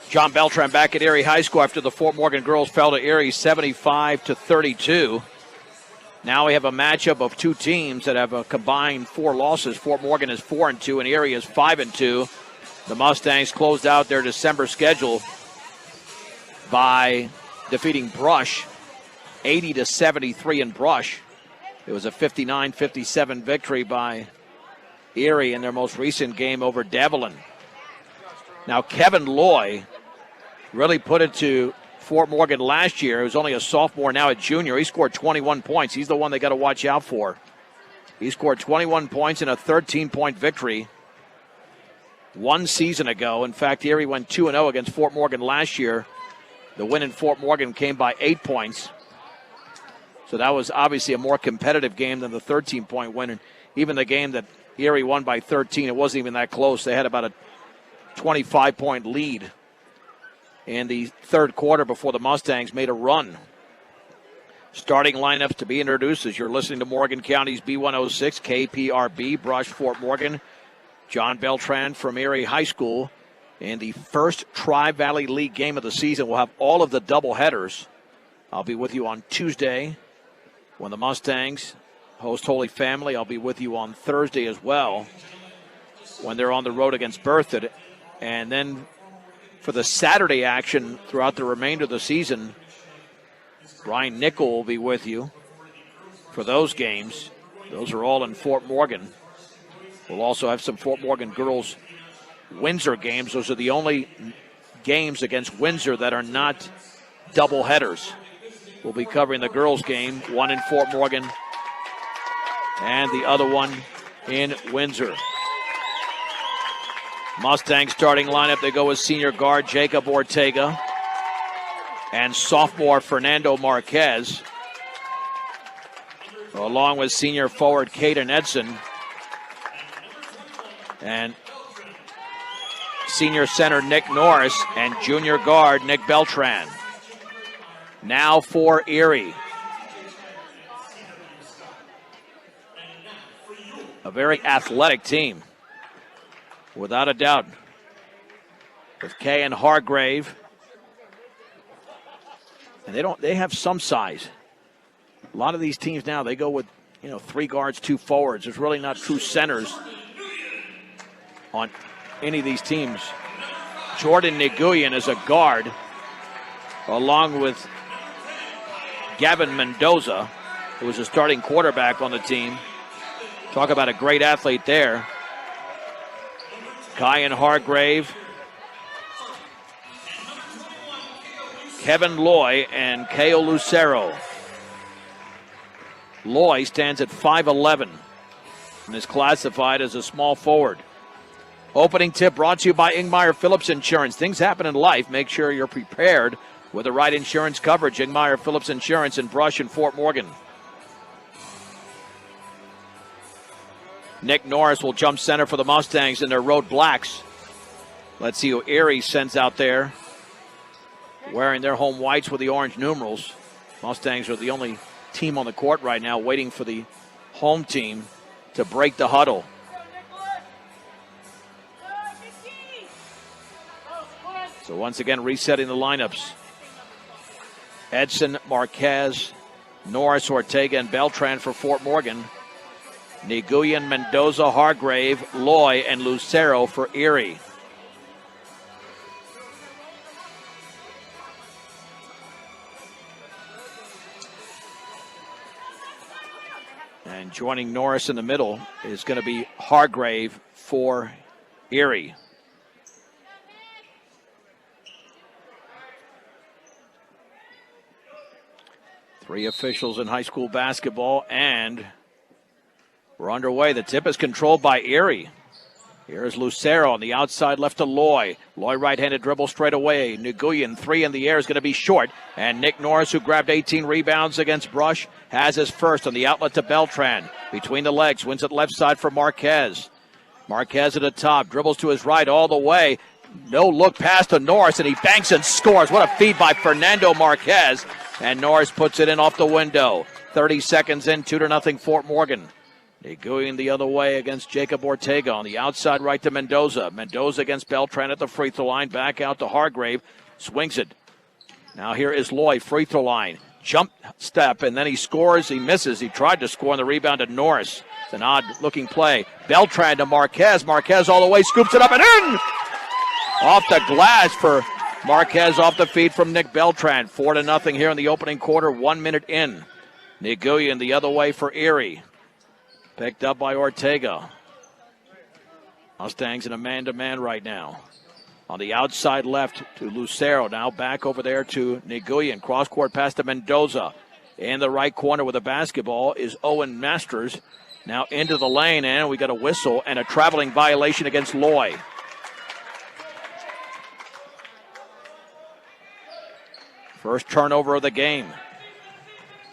John Beltran back at Erie High School after the Fort Morgan girls fell to Erie 75-32. Now we have a matchup of two teams that have a combined 4 losses. Fort Morgan is 4-2 and Erie is 5-2. The Mustangs closed out their December schedule by defeating Brush 80-73 in Brush. It was a 59-57 victory by Erie in their most recent game over Devlin. Now Kevin Loy really put it to Fort Morgan last year. He was only a sophomore, now a junior. He scored 21 points. He's the one they got to watch out for. He scored 21 points in a 13-point victory 1 season ago. In fact, Erie went 2-0 against Fort Morgan last year. The win in Fort Morgan came by 8 points. So that was obviously a more competitive game than the 13-point win. And even the game that Erie won by 13, it wasn't even that close. They had about a 25-point lead in the third quarter before the Mustangs made a run. Starting lineups to be introduced as you're listening to Morgan County's B106, KPRB, Brush, Fort Morgan. John Beltran from Erie High School. In the first Tri-Valley League game of the season, we'll have all of the doubleheaders. I'll be with you on Tuesday when the Mustangs host Holy Family. I'll be with you on Thursday as well when they're on the road against Berthoud. And then for the Saturday action throughout the remainder of the season, Brian Nickel will be with you for those games. Those are all in Fort Morgan. We'll also have some Fort Morgan girls Windsor games. Those are the only games against Windsor that are not double headers. We'll be covering the girls game, one in Fort Morgan and the other one in Windsor. Mustang starting lineup, they go with senior guard Jacob Ortega and sophomore Fernando Marquez, along with senior forward Caden Edson and senior center Nick Norris and junior guard Nick Beltran. Now for Erie. A very athletic team, without a doubt, with Kay and Hargrave. And they have some size. A lot of these teams now, they go with, 3 guards, 2 forwards. There's really not true centers on any of these teams. Jordan Nguyen is a guard, along with Gavin Mendoza, who was a starting quarterback on the team. Talk about a great athlete there. Kyan Hargrave, Kevin Loy, and Kale Lucero. Loy stands at 5'11" and is classified as a small forward. Opening tip brought to you by Ingmeyer Phillips Insurance. Things happen in life. Make sure you're prepared with the right insurance coverage. Ingmeyer Phillips Insurance in Brush and Fort Morgan. Nick Norris will jump center for the Mustangs in their road blacks. Let's see who Erie sends out there, wearing their home whites with the orange numerals. Mustangs are the only team on the court right now waiting for the home team to break the huddle. So once again, resetting the lineups. Edson, Marquez, Norris, Ortega, and Beltran for Fort Morgan. Nguyen, Mendoza, Hargrave, Loy, and Lucero for Erie. And joining Norris in the middle is going to be Hargrave for Erie. Three officials in high school basketball, and we're underway. The tip is controlled by Erie. Here's Lucero on the outside left to Loy. Loy right-handed dribble straight away. Nguyen, 3 in the air, is going to be short. And Nick Norris, who grabbed 18 rebounds against Brush, has his first on the outlet to Beltran. Between the legs, wins it left side for Marquez. Marquez at the top, dribbles to his right all the way. No look pass to Norris, and he banks and scores. What a feed by Fernando Marquez. And Norris puts it in off the window. 30 seconds in, 2-0 Fort Morgan. Going the other way against Jacob Ortega on the outside right to Mendoza. Mendoza against Beltran at the free throw line. Back out to Hargrave. Swings it. Now here is Loy, free throw line. Jump step, and then he scores. He misses. He tried to score on the rebound to Norris. It's an odd-looking play. Beltran to Marquez. Marquez all the way, scoops it up and in! Off the glass for Marquez off the feed from Nick Beltran. 4-0 here in the opening quarter, 1 minute in. Nguyen the other way for Erie. Picked up by Ortega. Mustangs in a man-to-man right now. On the outside left to Lucero. Now back over there to Nguyen. Cross-court pass to Mendoza. In the right corner with the basketball is Owen Masters. Now into the lane, and we got a whistle and a traveling violation against Loy. First turnover of the game.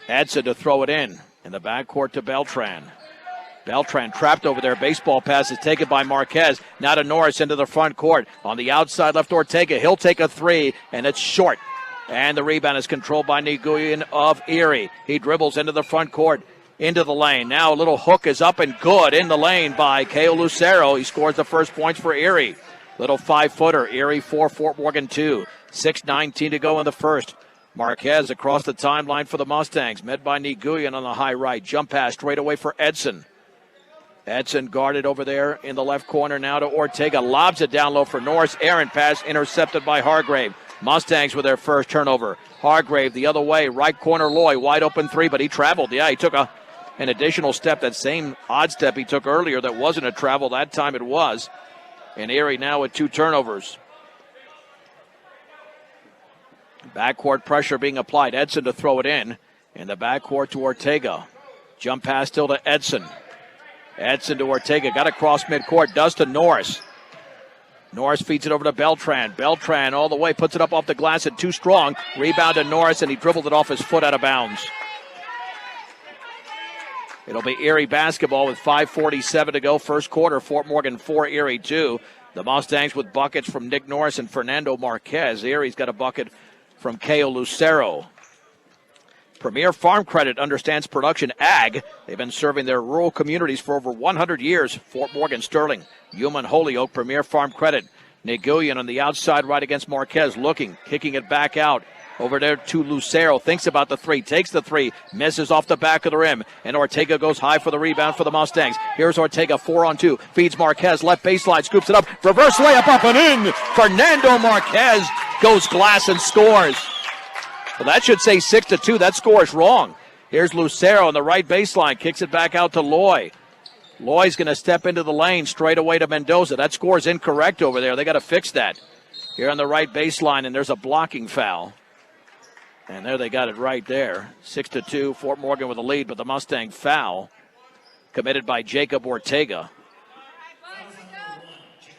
Edson to throw it in the backcourt to Beltran. Beltran trapped over there. Baseball pass is taken by Marquez. Now to Norris into the front court. On the outside left, Ortega. He'll take a three, and it's short. And the rebound is controlled by Nguyen of Erie. He dribbles into the front court, into the lane. Now a little hook is up and good in the lane by Keo Lucero. He scores the first points for Erie. Little 5-footer. Erie 4, Fort Morgan 2. 6:19 to go in the first. Marquez across the timeline for the Mustangs. Met by Nguyen on the high right. Jump pass straight away for Edson. Edson guarded over there in the left corner now to Ortega. Lobs it down low for Norris. Errant pass intercepted by Hargrave. Mustangs with their first turnover. Hargrave the other way. Right corner Loy. Wide open three, but he traveled. Yeah, he took an additional step. That same odd step he took earlier that wasn't a travel. That time it was. And Erie now with 2 turnovers. Backcourt pressure being applied. Edson to throw it in the backcourt to Ortega. Jump pass still to Edson. Edson to Ortega. Got across midcourt. Does to Norris. Norris feeds it over to Beltran. Beltran all the way. Puts it up off the glass and too strong. Rebound to Norris, and he dribbled it off his foot out of bounds. It'll be Erie basketball with 5:47 to go. First quarter. Fort Morgan 4, Erie 2. The Mustangs with buckets from Nick Norris and Fernando Marquez. Erie's got a bucket from Keo Lucero. Premier Farm Credit understands production ag. They've been serving their rural communities for over 100 years. Fort Morgan, Sterling, Yuma, and Holyoke. Premier Farm Credit. Nguyen on the outside right against Marquez. Looking, kicking it back out. Over there to Lucero. Thinks about the three. Takes the three. Misses off the back of the rim. And Ortega goes high for the rebound for the Mustangs. Here's Ortega, 4-on-2. Feeds Marquez. Left baseline. Scoops it up. Reverse layup up and in. Fernando Marquez goes glass and scores. Well, that should say 6-2. That score is wrong. Here's Lucero on the right baseline. Kicks it back out to Loy. Loy's going to step into the lane straight away to Mendoza. That score is incorrect over there. They got to fix that. Here on the right baseline, and there's a blocking foul. And there they got it right there. 6-2. Fort Morgan with a lead, but the Mustang foul committed by Jacob Ortega.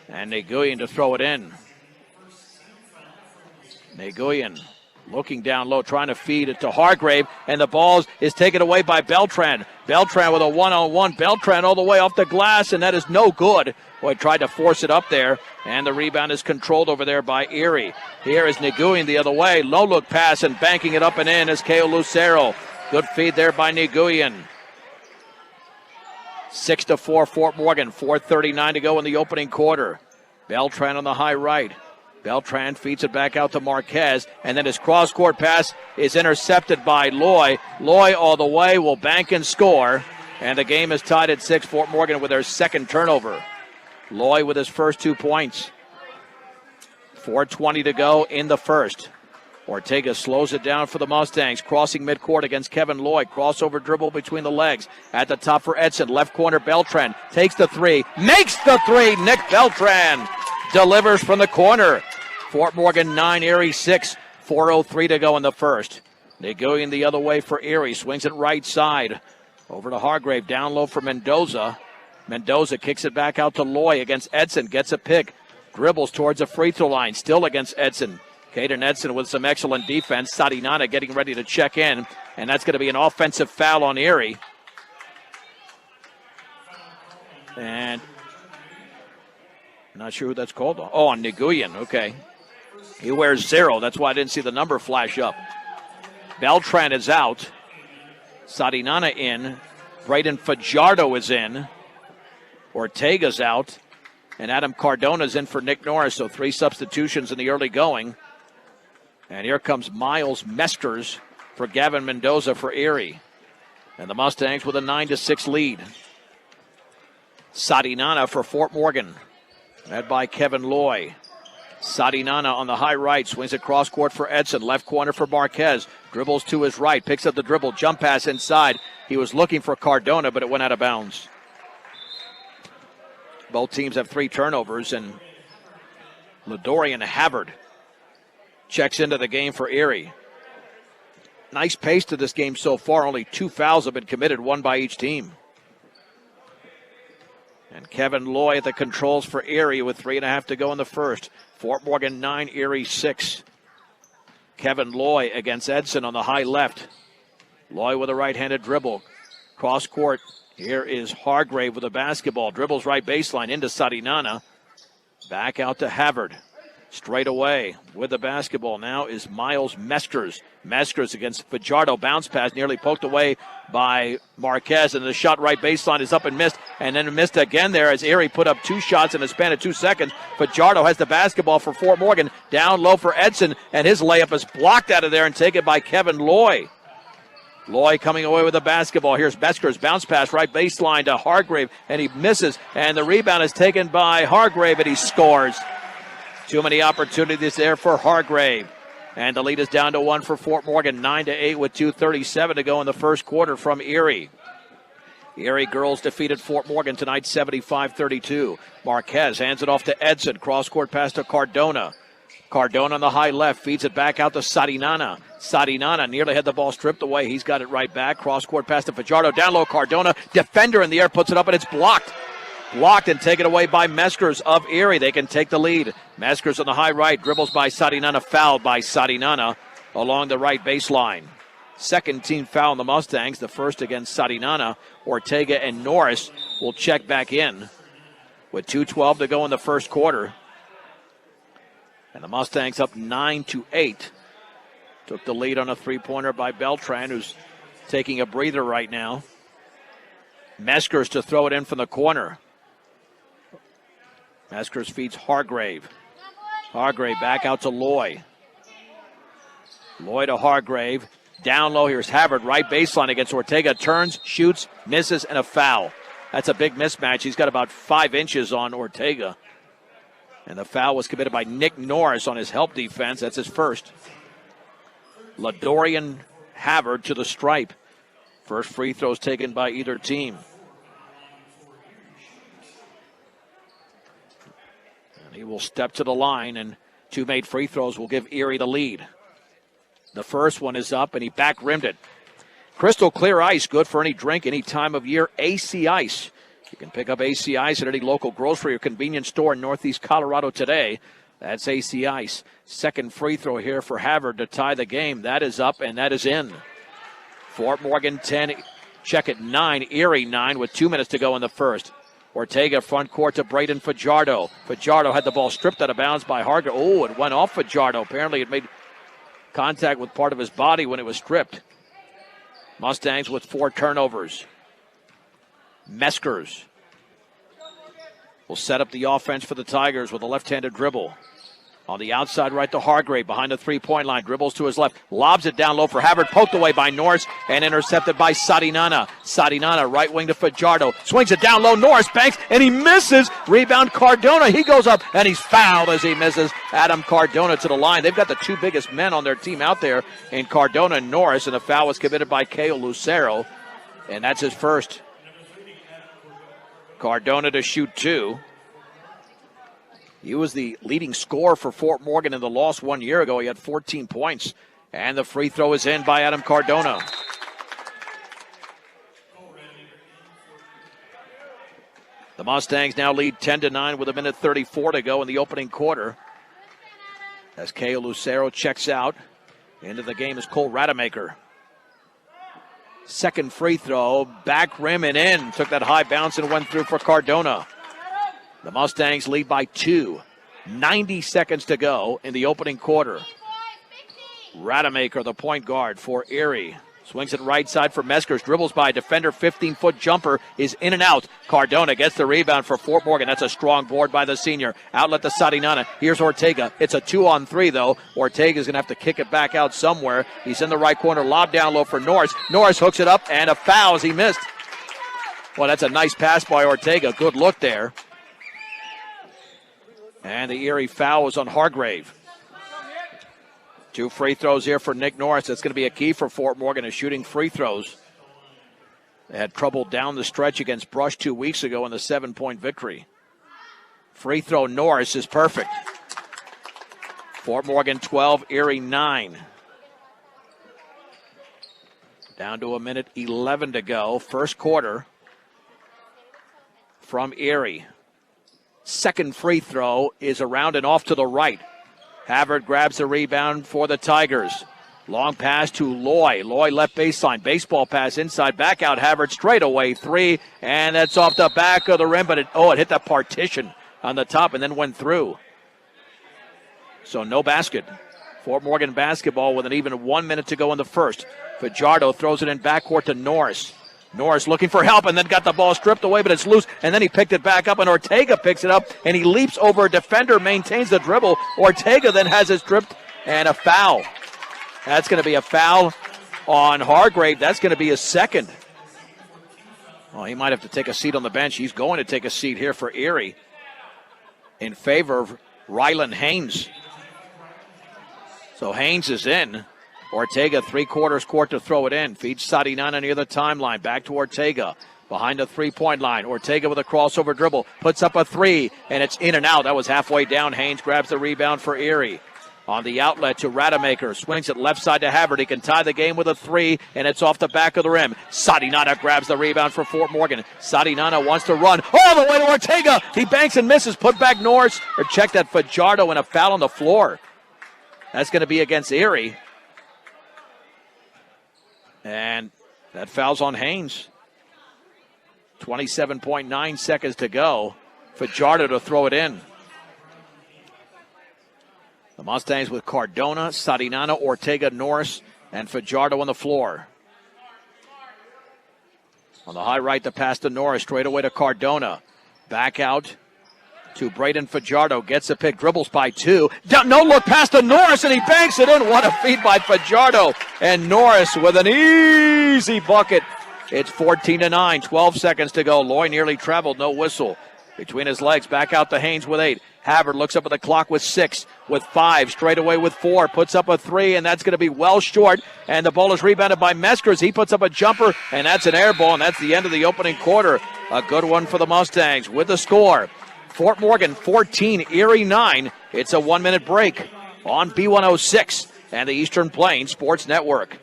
And Nguyen to throw it in. Nguyen looking down low, trying to feed it to Hargrave, and the ball is taken away by Beltran. Beltran with a one-on-one. Beltran all the way off the glass, and that is no good. Boy, tried to force it up there, and the rebound is controlled over there by Erie. Here is Nguyen the other way. Low-look pass, and banking it up and in is Keo Lucero. Good feed there by Nguyen. 6-4 Fort Morgan. 4:39 to go in the opening quarter. Beltran on the high right. Beltran feeds it back out to Marquez, and then his cross-court pass is intercepted by Loy. Loy all the way will bank and score, and the game is tied at 6. Fort Morgan with their second turnover. Loy with his first 2 points. 4:20 to go in the first. Ortega slows it down for the Mustangs, crossing midcourt against Kevin Lloyd. Crossover dribble between the legs. At the top for Edson. Left corner, Beltran takes the three, makes the three. Nick Beltran delivers from the corner. Fort Morgan 9, Erie 6. 4:03 to go in the first. Nguyen the other way for Erie. Swings it right side. Over to Hargrave. Down low for Mendoza. Mendoza kicks it back out to Loy against Edson. Gets a pick. Dribbles towards the free throw line. Still against Edson. Caden Edson with some excellent defense. Sadinana getting ready to check in. And that's going to be an offensive foul on Erie. And I'm not sure who that's called on. Oh, on Nguyen. Okay. He wears 0. That's why I didn't see the number flash up. Beltran is out. Sadinana in. Braden Fajardo is in. Ortega's out. And Adam Cardona's in for Nick Norris, so 3 substitutions in the early going. And here comes Miles Meskers for Gavin Mendoza for Erie. And the Mustangs with a 9-6 lead. Sadinana for Fort Morgan, led by Kevin Loy. Sadinana on the high right, swings it cross court for Edson. Left corner for Marquez. Dribbles to his right, picks up the dribble, jump pass inside. He was looking for Cardona, but it went out of bounds. Both teams have 3 turnovers, and Ladorian Havard checks into the game for Erie. Nice pace to this game so far. Only 2 fouls have been committed, 1 by each team. And Kevin Loy at the controls for Erie with 3.5 to go in the first. Fort Morgan 9, Erie 6. Kevin Loy against Edson on the high left. Loy with a right-handed dribble. Cross court. Here is Hargrave with a basketball. Dribbles right baseline into Sadinana. Back out to Havard. Straight away with the basketball now is Miles Meskers. Meskers against Fajardo. Bounce pass nearly poked away by Marquez. And the shot right baseline is up and missed. And then missed again there as Erie put up 2 shots in a span of 2 seconds. Fajardo has the basketball for Fort Morgan. Down low for Edson. And his layup is blocked out of there and taken by Kevin Loy. Loy coming away with the basketball. Here's Meskers. Bounce pass right baseline to Hargrave. And he misses. And the rebound is taken by Hargrave and he scores. Too many opportunities there for Hargrave. And the lead is down to 1 for Fort Morgan. 9-8 with 2:37 to go in the first quarter from Erie. Erie girls defeated Fort Morgan tonight 75-32. Marquez hands it off to Edson. Cross-court pass to Cardona. Cardona on the high left feeds it back out to Sadinana. Sadinana nearly had the ball stripped away. He's got it right back. Cross-court pass to Fajardo. Down low, Cardona. Defender in the air puts it up and it's blocked. Blocked and taken away by Meskers of Erie. They can take the lead. Meskers on the high right. Dribbles by Sadinana. Fouled by Sadinana along the right baseline. Second team foul on the Mustangs. The first against Sadinana. Ortega and Norris will check back in with 2:12 to go in the first quarter. And the Mustangs up 9-8. Took the lead on a 3-pointer by Beltran, who's taking a breather right now. Meskers to throw it in from the corner. Meskers feeds Hargrave. Hargrave back out to Loy. Loy to Hargrave. Down low, here's Havard, right baseline against Ortega. Turns, shoots, misses, and a foul. That's a big mismatch. He's got about 5 inches on Ortega. And the foul was committed by Nick Norris on his help defense. That's his first. Ladorian Havard to the stripe. First free throws taken by either team. He will step to the line, and 2 made free throws will give Erie the lead. The first one is up, and he back rimmed it. Crystal clear ice, good for any drink, any time of year. AC Ice. You can pick up AC Ice at any local grocery or convenience store in Northeast Colorado today. That's AC Ice. Second free throw here for Havard to tie the game. That is up, and that is in. Fort Morgan 10, check it 9, Erie 9 with 2 minutes to go in the first. Ortega front court to Braden Fajardo. Fajardo had the ball stripped out of bounds by Harger. Oh, it went off Fajardo. Apparently it made contact with part of his body when it was stripped. Mustangs with 4 turnovers. Meskers will set up the offense for the Tigers with a left-handed dribble. On the outside right to Hargrave behind the 3-point line. Dribbles to his left. Lobs it down low for Havard. Poked away by Norris and intercepted by Sadinana. Sadinana right wing to Fajardo. Swings it down low. Norris banks and he misses. Rebound Cardona. He goes up and he's fouled as he misses. Adam Cardona to the line. They've got the 2 biggest men on their team out there in Cardona and Norris. And the foul was committed by Caio Lucero. And that's his first. Cardona to shoot 2. He was the leading scorer for Fort Morgan in the loss 1 year ago. He had 14 points. And the free throw is in by Adam Cardona. The Mustangs now lead 10-9 with 1:34 to go in the opening quarter. As Caio Lucero checks out. Into the game is Cole Rademacher. Second free throw, back rim and in. Took that high bounce and went through for Cardona. The Mustangs lead by 2. 90 seconds to go in the opening quarter. Rademacher, the point guard for Erie. Swings it right side for Meskers. Dribbles by a defender. 15-foot jumper is in and out. Cardona gets the rebound for Fort Morgan. That's a strong board by the senior. Outlet to Sarinana. Here's Ortega. It's a 2-on-3, though. Ortega's going to have to kick it back out somewhere. He's in the right corner. Lob down low for Norris. Norris hooks it up, and a foul as he missed. Well, that's a nice pass by Ortega. Good look there. And the Erie foul was on Hargrave. 2 free throws here for Nick Norris. That's going to be a key for Fort Morgan is shooting free throws. They had trouble down the stretch against Brush 2 weeks ago in the 7-point victory. Free throw Norris is perfect. Fort Morgan 12, Erie 9. Down to 1:11 to go. First quarter from Erie. Second free throw is around and off to the right. Havard grabs the rebound for the Tigers. Long pass to Loy. Loy left baseline. Baseball pass inside. Back out Havard straight away. 3. And that's off the back of the rim. But it hit that partition on the top and then went through. So no basket. Fort Morgan basketball with an even 1 minute to go in the first. Fajardo throws it in backcourt to Norris. Norris looking for help and then got the ball stripped away, but it's loose. And then he picked it back up, and Ortega picks it up, and he leaps over a defender, maintains the dribble. Ortega then has it stripped, and a foul. That's going to be a foul on Hargrave. That's going to be his second. Well, he might have to take a seat on the bench. He's going to take a seat here for Erie in favor of Rylan Haynes. So Haynes is in. Ortega, 3/4 court to throw it in. Feeds Sarinana near the timeline. Back to Ortega. Behind the three-point line. Ortega with a crossover dribble. Puts up a 3, and it's in and out. That was halfway down. Haynes grabs the rebound for Erie. On the outlet to Rademacher. Swings it left side to Havard. He can tie the game with a 3, and it's off the back of the rim. Sarinana grabs the rebound for Fort Morgan. Sarinana wants to run all the way to Ortega. He banks and misses. Put back Norris. Or check that Fajardo, and a foul on the floor. That's going to be against Erie. And that foul's on Haynes. 27.9 seconds to go. Fajardo to throw it in. The Mustangs with Cardona, Sarinana, Ortega, Norris, and Fajardo on the floor. On the high right, the pass to Norris, straight away to Cardona. Back out to Braden Fajardo. Gets a pick, dribbles by 2. No look pass to Norris, and he banks it in. What a feed by Fajardo. And Norris with an easy bucket. It's 14-9, 12 seconds to go. Loy nearly traveled, no whistle. Between his legs, back out to Haynes with 8. Havard looks up at the clock with 6, with 5, straight away with 4, puts up a 3, and that's going to be well short. And the ball is rebounded by Meskers. He puts up a jumper, and that's an air ball, and that's the end of the opening quarter. A good one for the Mustangs with the score. Fort Morgan 14, Erie 9. It's a 1-minute break on B106 and the Eastern Plains Sports Network.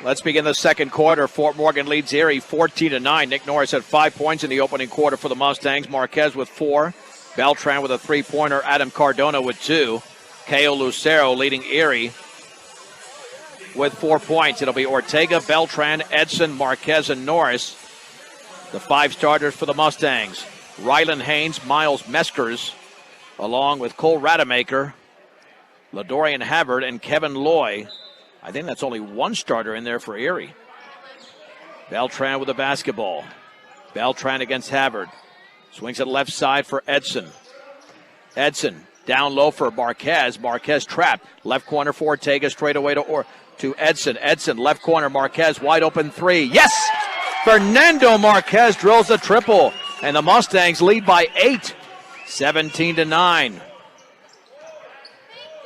Let's begin the second quarter. Fort Morgan leads Erie 14-9. Nick Norris had 5 points in the opening quarter for the Mustangs. Marquez with 4. Beltran with a 3-pointer. Adam Cardona with 2. Keo Lucero leading Erie with 4 points. It'll be Ortega, Beltran, Edson, Marquez, and Norris. The 5 starters for the Mustangs. Rylan Haynes, Miles Meskers, along with Cole Rademacher, LaDorian Havard, and Kevin Loy. I think that's only 1 starter in there for Erie. Beltran with the basketball. Beltran against Havard. Swings it left side for Edson. Edson down low for Marquez. Marquez trapped. Left corner for Ortega, straight away to Edson. Edson, left corner, Marquez, wide open 3. Yes! Fernando Marquez drills the triple, and the Mustangs lead by 8, 17-9.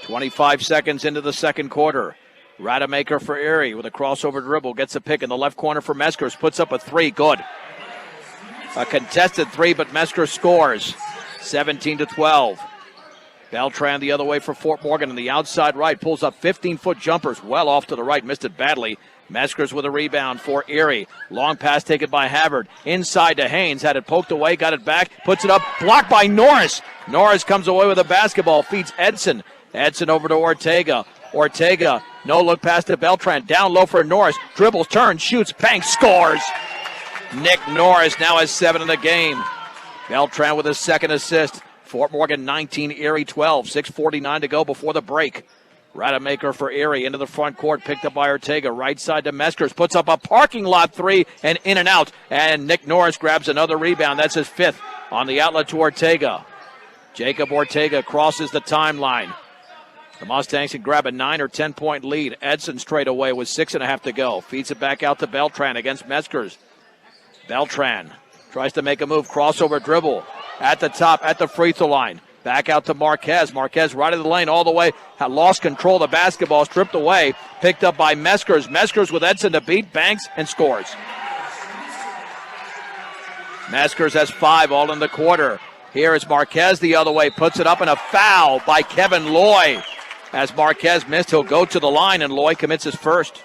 25 seconds into the second quarter. Rademacher for Erie with a crossover dribble, gets a pick in the left corner for Meskers, puts up a 3, good. A contested 3, but Meskers scores, 17-12. Beltran the other way for Fort Morgan on the outside right, pulls up 15-foot jumpers, well off to the right, missed it badly. Meskers with a rebound for Erie. Long pass taken by Havard. Inside to Haynes. Had it poked away. Got it back. Puts it up. Blocked by Norris. Norris comes away with a basketball. Feeds Edson. Edson over to Ortega. Ortega. No look pass to Beltran. Down low for Norris. Dribbles. Turns. Shoots. Banks. Scores. Nick Norris now has 7 in the game. Beltran with his second assist. Fort Morgan 19. Erie 12. 6:49 to go before the break. Rademacher for Erie into the front court, picked up by Ortega. Right side to Meskers, puts up a parking lot three and in and out. And Nick Norris grabs another rebound. That's his fifth on the outlet to Ortega. Jacob Ortega crosses the timeline. The Mustangs can grab a 9 or 10 point lead. Edson straight away with 6.5 to go. Feeds it back out to Beltran against Meskers. Beltran tries to make a move, crossover dribble at the top at the free throw line. Back out to Marquez. Marquez right of the lane all the way. Had lost control of the basketball, stripped away. Picked up by Meskers. Meskers with Edson to beat, banks, and scores. Meskers has 5 all in the quarter. Here is Marquez the other way. Puts it up, and a foul by Kevin Loy. As Marquez missed, he'll go to the line, and Loy commits his first.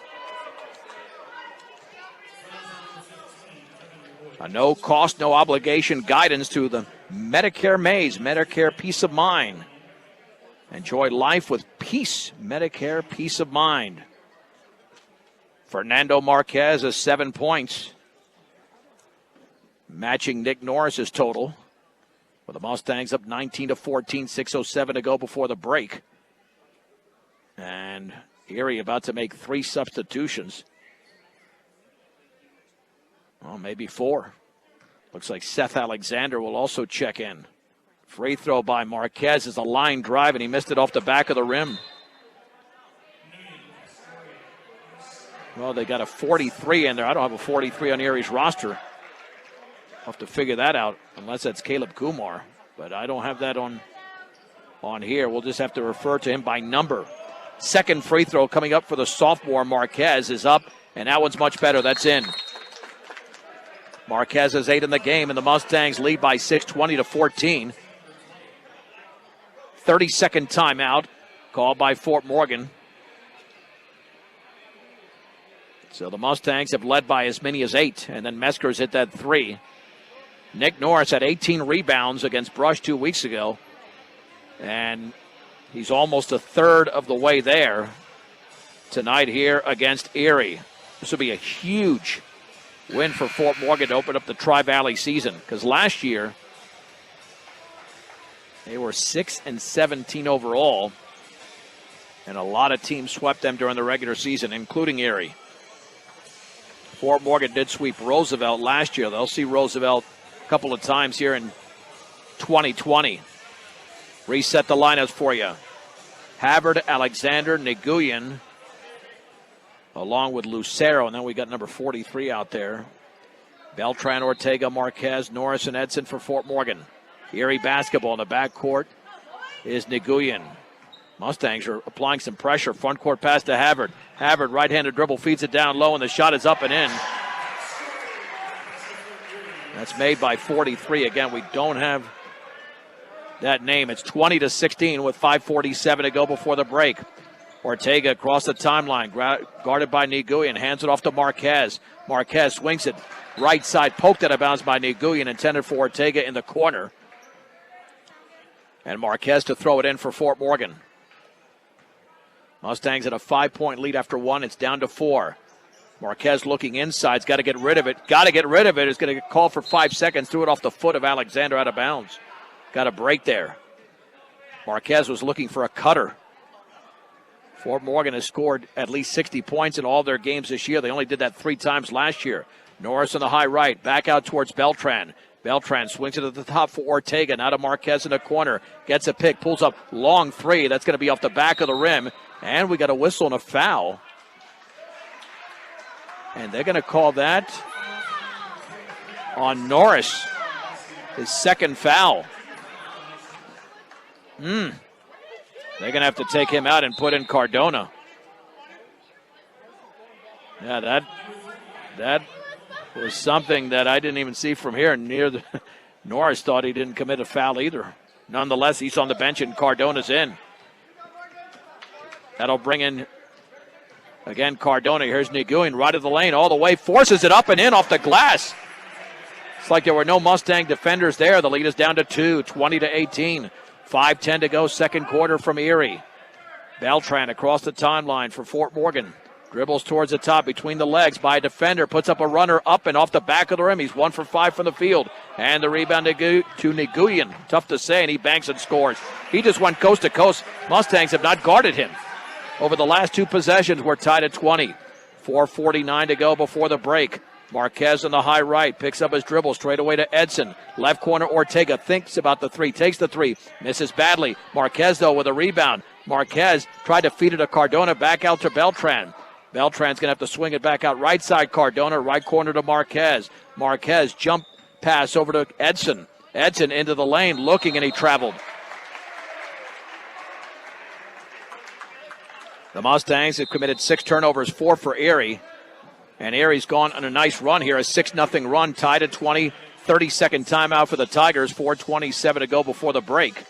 A no cost, no obligation guidance to the Medicare Maze, Medicare Peace of Mind. Enjoy life with peace, Medicare Peace of Mind. Fernando Marquez has 7 points, matching Nick Norris's total. With the Mustangs up 19-14, 6:07 to go before the break. And Erie about to make 3 substitutions. Well, maybe 4. Looks like Seth Alexander will also check in. Free throw by Marquez is a line drive, and he missed it off the back of the rim. Well, they got a 43 in there. I don't have a 43 on Erie's roster. I'll have to figure that out, unless that's Caleb Kumar. But I don't have that on here. We'll just have to refer to him by number. Second free throw coming up for the sophomore Marquez is up, and that one's much better. That's in. Marquez has 8 in the game, and the Mustangs lead by 6, 20-14. 30-second timeout called by Fort Morgan. So the Mustangs have led by as many as 8, and then Meskers hit that 3. Nick Norris had 18 rebounds against Brush 2 weeks ago, and he's almost a third of the way there tonight here against Erie. This will be a huge win for Fort Morgan to open up the Tri-Valley season, because last year they were 6-17 overall, and a lot of teams swept them during the regular season, including Erie. Fort Morgan did sweep Roosevelt last year. They'll see Roosevelt a couple of times here in 2020. Reset the lineups for you. Havard, Alexander, Nguyen, along with Lucero, and then we got number 43 out there. Beltran, Ortega, Marquez, Norris, and Edson for Fort Morgan. Erie basketball in the backcourt is Nguyen. Mustangs are applying some pressure. Front court pass to Havard. Havard, right-handed dribble, feeds it down low, and the shot is up and in. That's made by 43. Again, we don't have that name. It's 20-16 with 5:47 to go before the break. Ortega across the timeline, guarded by Nguyen, hands it off to Marquez. Marquez swings it right side, poked out of bounds by Nguyen, intended for Ortega in the corner. And Marquez to throw it in for Fort Morgan. Mustangs at a 5-point lead after 1. It's down to 4. Marquez looking inside. He's got to get rid of it. It's going to get called for 5 seconds. Threw it off the foot of Alexander out of bounds. Got a break there. Marquez was looking for a cutter. Fort Morgan has scored at least 60 points in all their games this year. They only did that 3 times last year. Norris on the high right. Back out towards Beltran. Beltran swings it at the top for Ortega. Now to Marquez in the corner. Gets a pick. Pulls up long 3. That's going to be off the back of the rim. And we got a whistle and a foul. And they're going to call that on Norris. His second foul. They're going to have to take him out and put in Cardona. Yeah, that was something that I didn't even see from here. Norris thought he didn't commit a foul either. Nonetheless, he's on the bench and Cardona's in. That'll bring in, again, Cardona. Here's Nguyen right of the lane all the way. Forces it up and in off the glass. It's like there were no Mustang defenders there. The lead is down to 2, 20-18. 5:10 to go, second quarter from Erie. Beltran across the timeline for Fort Morgan. Dribbles towards the top between the legs by a defender. Puts up a runner up and off the back of the rim. He's 1 for 5 from the field. And the rebound to Nguyen. Tough to say, and he banks and scores. He just went coast to coast. Mustangs have not guarded him. over the last two possessions. We're tied at 20. 4:49 to go before the break. Marquez on the high right, picks up his dribble straight away to Edson. Left corner, Ortega thinks about the three, takes the three, misses badly. Marquez, though, with a rebound. Marquez tried to feed it to Cardona, back out to Beltran. Beltran's going to have to swing it back out right side. Cardona, right corner to Marquez. Marquez, jump pass over to Edson. Edson into the lane, looking, and he traveled. The Mustangs have committed 6 turnovers, 4 for Erie. And Erie's gone on a nice run here, a 6-0 run, tied at 20. 30-second timeout for the Tigers, 4:27 to go before the break.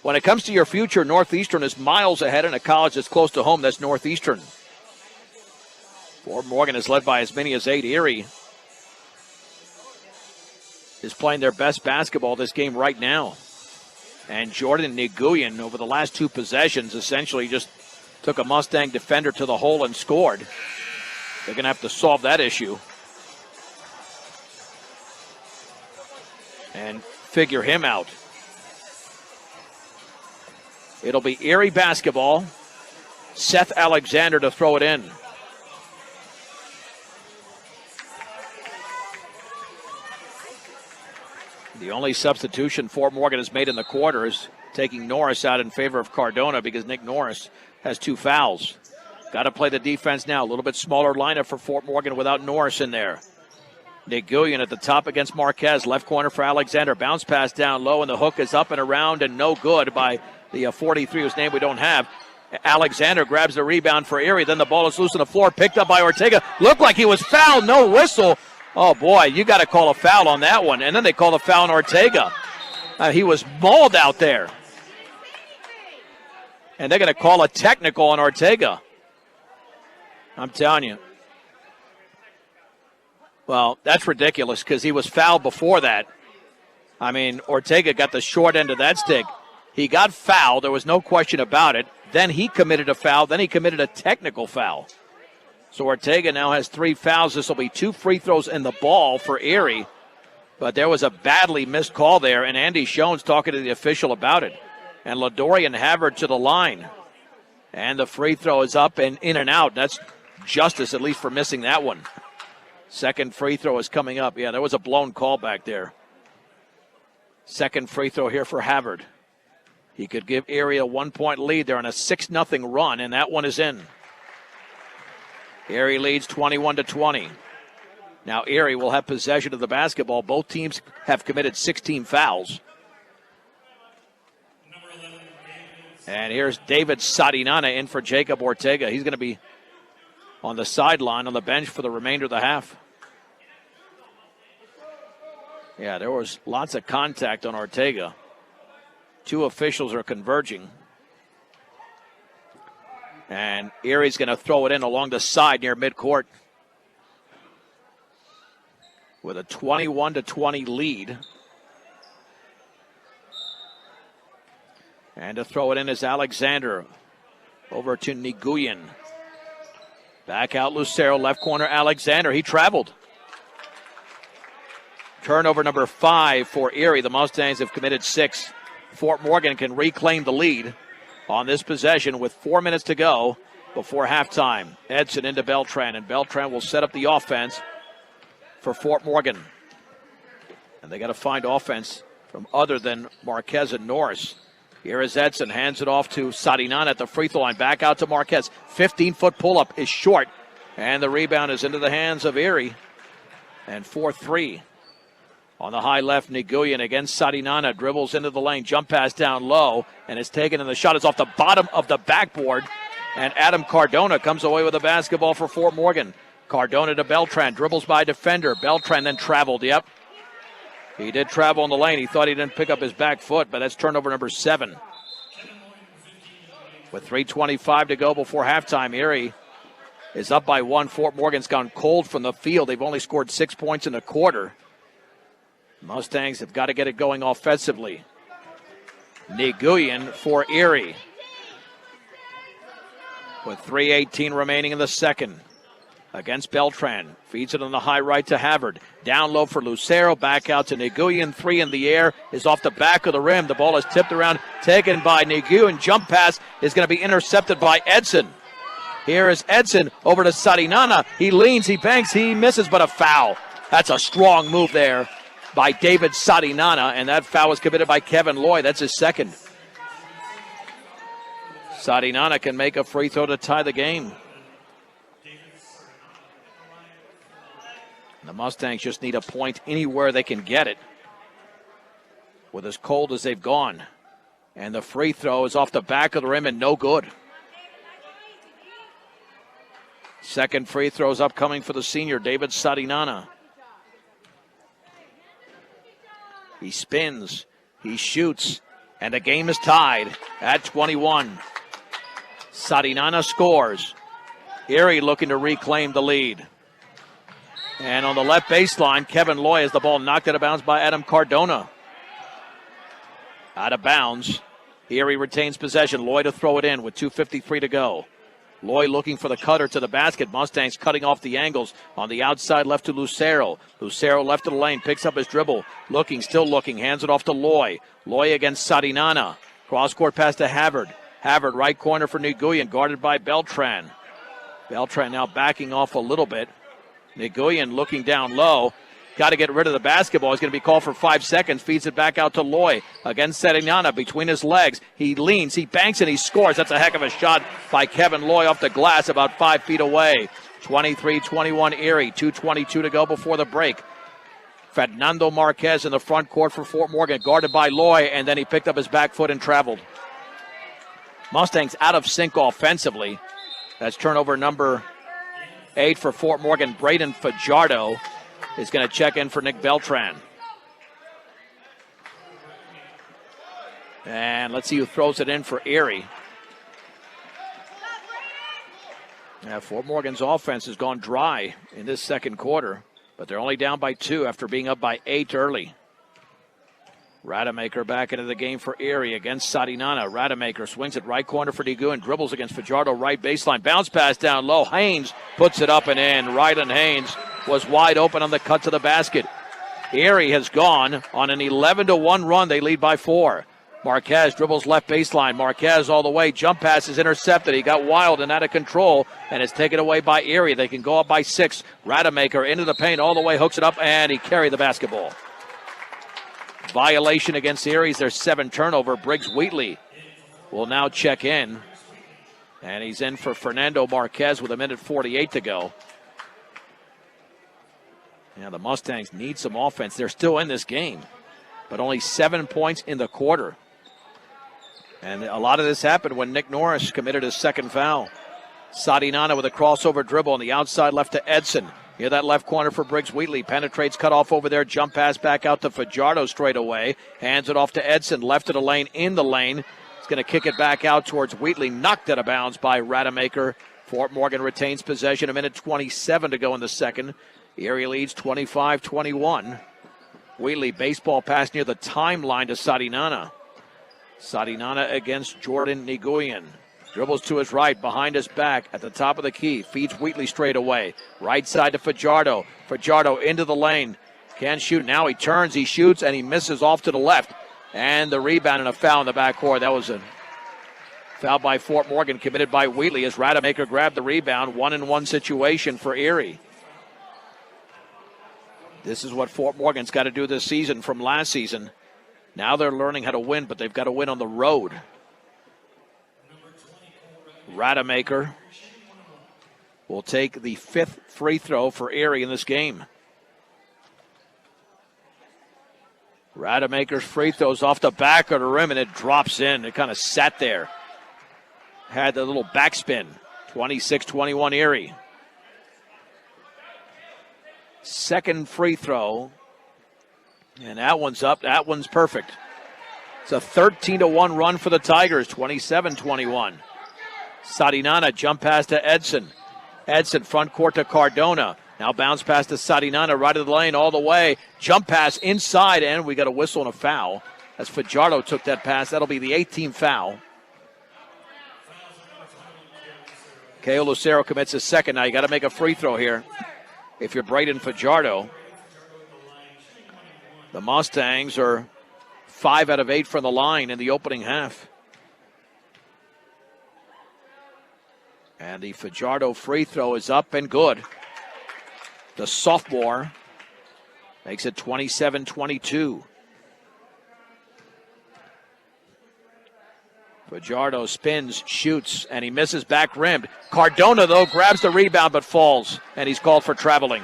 When it comes to your future, Northeastern is miles ahead in a college that's close to home. That's Northeastern. Fort Morgan is led by as many as 8. Erie is playing their best basketball this game right now. And Jordan Nguyen, over the last 2 possessions, essentially just took a Mustang defender to the hole and scored. They're going to have to solve that issue and figure him out. It'll be Erie basketball. Seth Alexander to throw it in. The only substitution Fort Morgan has made in the quarter is taking Norris out in favor of Cardona because Nick Norris has 2 fouls. Got to play the defense now. A little bit smaller lineup for Fort Morgan without Norris in there. Nick Nguyen at the top against Marquez. Left corner for Alexander. Bounce pass down low, and the hook is up and around and no good by the 43, whose name we don't have. Alexander grabs the rebound for Erie. Then the ball is loose on the floor. Picked up by Ortega. Looked like he was fouled. No whistle. Oh, boy, you got to call a foul on that one. And then they call a foul on Ortega. He was mauled out there. And they're going to call a technical on Ortega. I'm telling you. Well, that's ridiculous because he was fouled before that. I mean, Ortega got the short end of that stick. He got fouled. There was no question about it. Then he committed a foul. Then he committed a technical foul. So Ortega now has 3 fouls. This will be 2 free throws in the ball for Erie. But there was a badly missed call there, and Andy Schoen's talking to the official about it. And LaDorian Havard to the line. And the free throw is up and in and out. That's justice, at least for missing that one. Second free throw is coming up. Yeah, there was a blown call back there. Second free throw here for Havard. He could give Erie a 1-point lead. They're on a 6-0 run, and that one is in. Erie leads 21-20. Now Erie will have possession of the basketball. Both teams have committed 16 fouls. And here's David Sadinana in for Jacob Ortega. He's going to be on the sideline on the bench for the remainder of the half. Yeah, there was lots of contact on Ortega. 2 officials are converging. And Erie's going to throw it in along the side near midcourt with a 21-20 lead. And to throw it in is Alexander over to Nguyen. Back out Lucero, left corner Alexander. He traveled. Turnover number 5 for Erie. The Mustangs have committed 6. Fort Morgan can reclaim the lead on this possession with 4 minutes to go before halftime. Edson into Beltran, and Beltran will set up the offense for Fort Morgan. And they got to find offense from other than Marquez and Norris. Here is Edson, hands it off to Sadinan at the free throw line. Back out to Marquez. 15-foot pull-up is short. And the rebound is into the hands of Erie. And 4-3. On the high left, Nguyen against Sadinana. Dribbles into the lane. Jump pass down low. And it's taken, and the shot is off the bottom of the backboard. And Adam Cardona comes away with the basketball for Fort Morgan. Cardona to Beltran. Dribbles by defender. Beltran then traveled. Yep. He did travel in the lane. He thought he didn't pick up his back foot, but that's turnover number 7. With 3:25 to go before halftime, Erie is up by 1. Fort Morgan's gone cold from the field. They've only scored 6 points in a quarter. Mustangs have got to get it going offensively. Nguyen for Erie. With 3:18 remaining in the second. against Beltran. Feeds it on the high right to Havard. Down low for Lucero. Back out to Nguyen. 3 in the air. Is off the back of the rim. The ball is tipped around. Taken by Nguyen. Jump pass is going to be intercepted by Edson. Here is Edson over to Sarinana. He leans. He banks. He misses, but a foul. That's a strong move there by David Sarinana. And that foul was committed by Kevin Loy. That's his second. Sarinana can make a free throw to tie the game. The Mustangs just need a point anywhere they can get it, with as cold as they've gone. And the free throw is off the back of the rim and no good. Second free throw is upcoming for the senior, David Sarinana. He spins, he shoots, and the game is tied at 21. Sarinana scores. Erie looking to reclaim the lead. And on the left baseline, Kevin Loy has the ball knocked out of bounds by Adam Cardona. Out of bounds. Erie retains possession. Loy to throw it in with 2:53 to go. Loy looking for the cutter to the basket. Mustangs cutting off the angles. On the outside left to Lucero. Lucero left of the lane. Picks up his dribble. Looking, still looking. Hands it off to Loy. Loy against Sarinana. Cross-court pass to Havard. Havard right corner for Nguyen. Guarded by Beltran. Beltran now backing off a little bit. Nguyen looking down low. Got to get rid of the basketball. He's going to be called for 5 seconds. Feeds it back out to Loy. Against Sarinana between his legs. He leans, he banks, and he scores. That's a heck of a shot by Kevin Loy off the glass about 5 feet away. 23-21 Erie. 2:22 to go before the break. Fernando Marquez in the front court for Fort Morgan. Guarded by Loy, and then he picked up his back foot and traveled. Mustangs out of sync offensively. That's turnover number 8 for Fort Morgan. Braden Fajardo is going to check in for Nick Beltran. And let's see who throws it in for Erie. Yeah, Fort Morgan's offense has gone dry in this second quarter, but they're only down by 2 after being up by 8 early. Rademacher back into the game for Erie against Sarinana. Rademacher swings it right corner for Nguyen. Dribbles against Fajardo, right baseline. Bounce pass down low. Haynes puts it up and in. Rylan Haynes was wide open on the cut to the basket. Erie has gone on an 11-1 run. They lead by 4. Marquez dribbles left baseline. Marquez all the way. Jump pass is intercepted. He got wild and out of control, and it's taken away by Erie. They can go up by 6. Rademacher into the paint all the way, hooks it up, and he carried the basketball. Violation against Erie's their 7th turnover. Briggs Wheatley will now check in. And he's in for Fernando Marquez with 1:48 to go. Yeah, the Mustangs need some offense. They're still in this game, but only 7 points in the quarter. And a lot of this happened when Nick Norris committed his second foul. Sarinana with a crossover dribble on the outside left to Edson. Near that left corner for Briggs Wheatley. Penetrates, cut off over there. Jump pass back out to Fajardo straight away. Hands it off to Edson. Left of the lane, in the lane. He's going to kick it back out towards Wheatley. Knocked out of bounds by Rademacher. Fort Morgan retains possession. 1:27 to go in the second. Erie leads 25-21. Wheatley, baseball pass near the timeline to Sarinana. Sarinana against Jordan Nguyen. Dribbles to his right, behind his back, at the top of the key. Feeds Wheatley straight away. Right side to Fajardo. Fajardo into the lane. Can't shoot. Now he turns, he shoots, and he misses off to the left. And the rebound and a foul in the backcourt. That was a foul by Fort Morgan committed by Wheatley as Rademacher grabbed the rebound. 1-on-1 situation for Erie. This is what Fort Morgan's got to do this season from last season. Now they're learning how to win, but they've got to win on the road. Rademacher will take the 5th free throw for Erie in this game. Rademacher's free throw's off the back of the rim, and it drops in. It kind of sat there. Had the little backspin. 26-21 Erie. Second free throw. And that one's up. That one's perfect. It's a 13-1 run for the Tigers. 27-21. Sarinana jump pass to Edson. Edson front court to Cardona. Now bounce pass to Sarinana right of the lane all the way. Jump pass inside, and we got a whistle and a foul. As Fajardo took that pass, that'll be the 18th foul. Keo Lucero commits a second. Now you got to make a free throw here if you're Braden Fajardo. The Mustangs are 5 out of 8 from the line in the opening half. And the Fajardo free throw is up and good. The sophomore makes it 27-22. Fajardo spins, shoots, and he misses back rimmed. Cardona, though, grabs the rebound but falls, and he's called for traveling.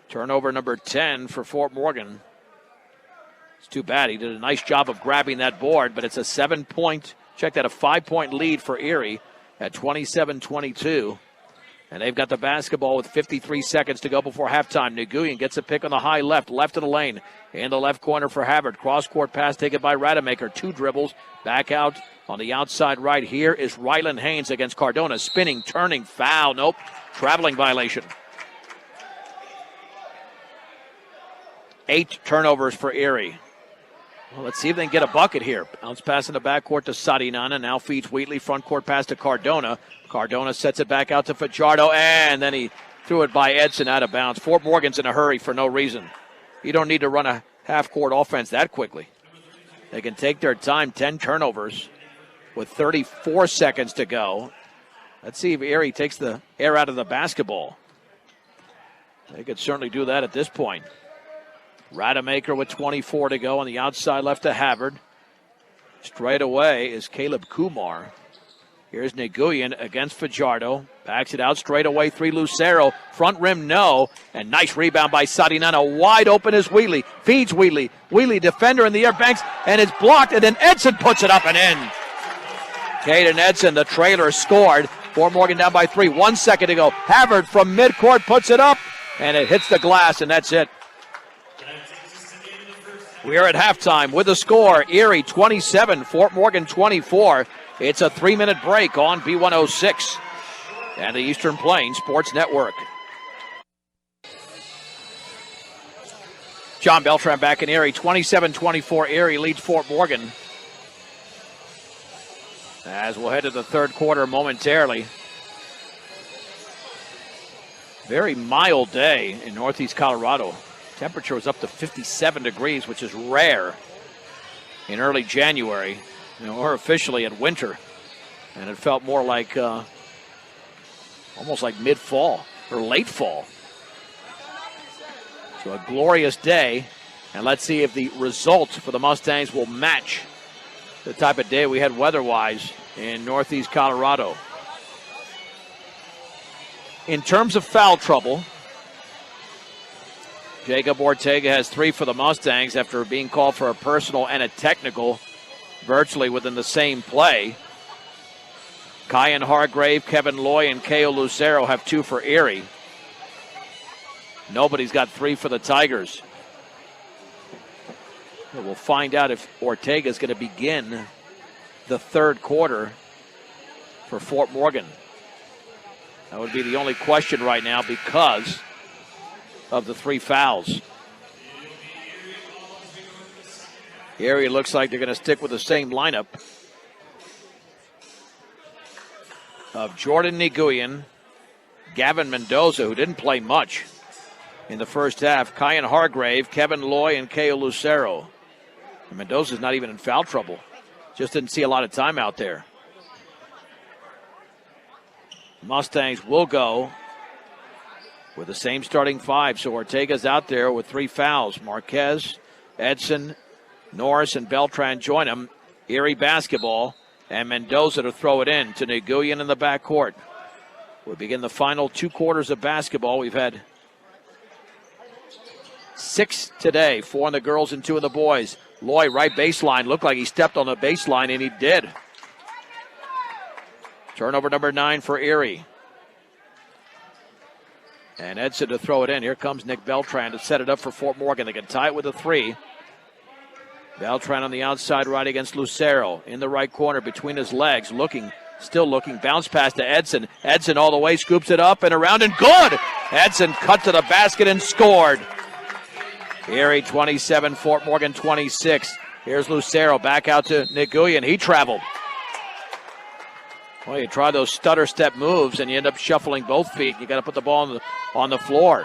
Turnover number 10 for Fort Morgan. It's too bad. He did a nice job of grabbing that board, but it's a 5-point lead for Erie at 27-22. And they've got the basketball with 53 seconds to go before halftime. Nguyen gets a pick on the high left of the lane. In the left corner for Havard. Cross-court pass taken by Rademacher. 2 dribbles. Back out on the outside right. Here is Rylan Haynes against Cardona. Spinning, turning, foul. Nope. Traveling violation. 8 turnovers for Erie. Well, let's see if they can get a bucket here. Bounce pass in the backcourt to Sarinana. Now feeds Wheatley. Front court pass to Cardona. Cardona sets it back out to Fajardo. And then he threw it by Edson out of bounds. Fort Morgan's in a hurry for no reason. You don't need to run a half-court offense that quickly. They can take their time. 10 turnovers with 34 seconds to go. Let's see if Erie takes the air out of the basketball. They could certainly do that at this point. Rademacher with 24 to go on the outside left to Havard. Straight away is Caleb Kumar. Here's Nguyen against Fajardo. Backs it out straight away. 3 Lucero. Front rim, no. And nice rebound by Sarinana. Wide open is Wheatley. Feeds Wheatley. Wheatley, defender in the air, banks, and it's blocked. And then Edson puts it up and in. Caden Edson, the trailer, scored. Fort Morgan down by 3. 1 second to go. Havard from midcourt puts it up. And it hits the glass, and that's it. We are at halftime with the score. Erie 27, Fort Morgan 24. It's a 3-minute break on B106 and the Eastern Plains Sports Network. John Beltran back in Erie. 27-24. Erie leads Fort Morgan. As we'll head to the third quarter momentarily. Very mild day in Northeast Colorado. Temperature was up to 57 degrees, which is rare in early January. We're officially at winter, and it felt more like almost like mid-fall or late fall. So a glorious day, and let's see if the result for the Mustangs will match the type of day we had weather-wise in Northeast Colorado. In terms of foul trouble, Jacob Ortega has 3 for the Mustangs after being called for a personal and a technical virtually within the same play. Kyan Hargrave, Kevin Loy, and Keo Lucero have 2 for Erie. Nobody's got 3 for the Tigers. We'll find out if Ortega is going to begin the third quarter for Fort Morgan. That would be the only question right now because of the 3 fouls. Erie looks like they're going to stick with the same lineup of Jordan Nguyen, Gavin Mendoza, who didn't play much in the first half, Kyan Hargrave, Kevin Loy, and Keo Lucero. And Mendoza's not even in foul trouble. Just didn't see a lot of time out there. Mustangs will go with the same starting 5. So Ortega's out there with 3 fouls. Marquez, Edson, Norris, and Beltran join him. Erie basketball, and Mendoza to throw it in to Nguyen in the backcourt. We begin the final 2 quarters of basketball. We've had 6 today, 4 on the girls and 2 on the boys. Loy, right baseline. Looked like he stepped on the baseline, and he did. Turnover number 9 for Erie. And Edson to throw it in. Here comes Nick Beltran to set it up for Fort Morgan. They can tie it with a 3. Beltran on the outside right against Lucero. In the right corner between his legs. Still looking. Bounce pass to Edson. Edson all the way. Scoops it up and around and good! Edson cut to the basket and scored. Erie 27, Fort Morgan 26. Here's Lucero back out to Nguyen. He traveled. Well, you try those stutter step moves and you end up shuffling both feet. You got to put the ball on the floor.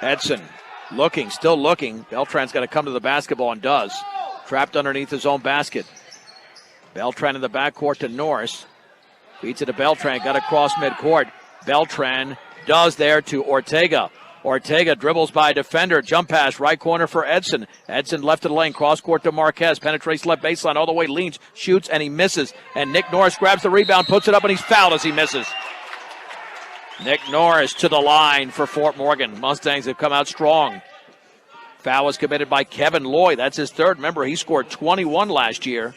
Edson still looking. Beltran's got to come to the basketball and does. Trapped underneath his own basket. Beltran in the backcourt to Norris. Beats it to Beltran, got across midcourt. Beltran does there to Ortega. Ortega dribbles by a defender. Jump pass, right corner for Edson. Edson left of the lane, cross court to Marquez. Penetrates left baseline all the way, leans, shoots, and he misses. And Nick Norris grabs the rebound, puts it up, and he's fouled as he misses. Nick Norris to the line for Fort Morgan. Mustangs have come out strong. Foul was committed by Kevin Lloyd. That's his third. Remember, he scored 21 last year.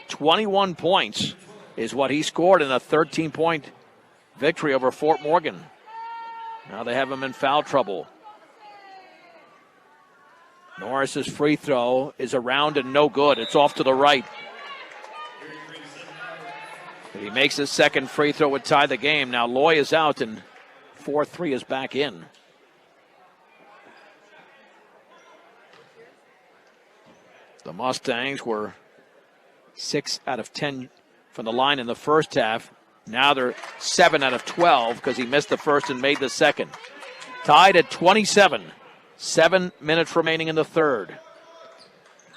21 points is what he scored in a 13-point victory over Fort Morgan. Now they have him in foul trouble. Norris's free throw is around and no good. It's off to the right. If he makes his second free throw, it would tie the game. Now Loy is out and 4-3 is back in. The Mustangs were 6 out of 10 from the line in the first half. Now they're 7 out of 12 because he missed the first and made the second. Tied at 27. 7 minutes remaining in the third.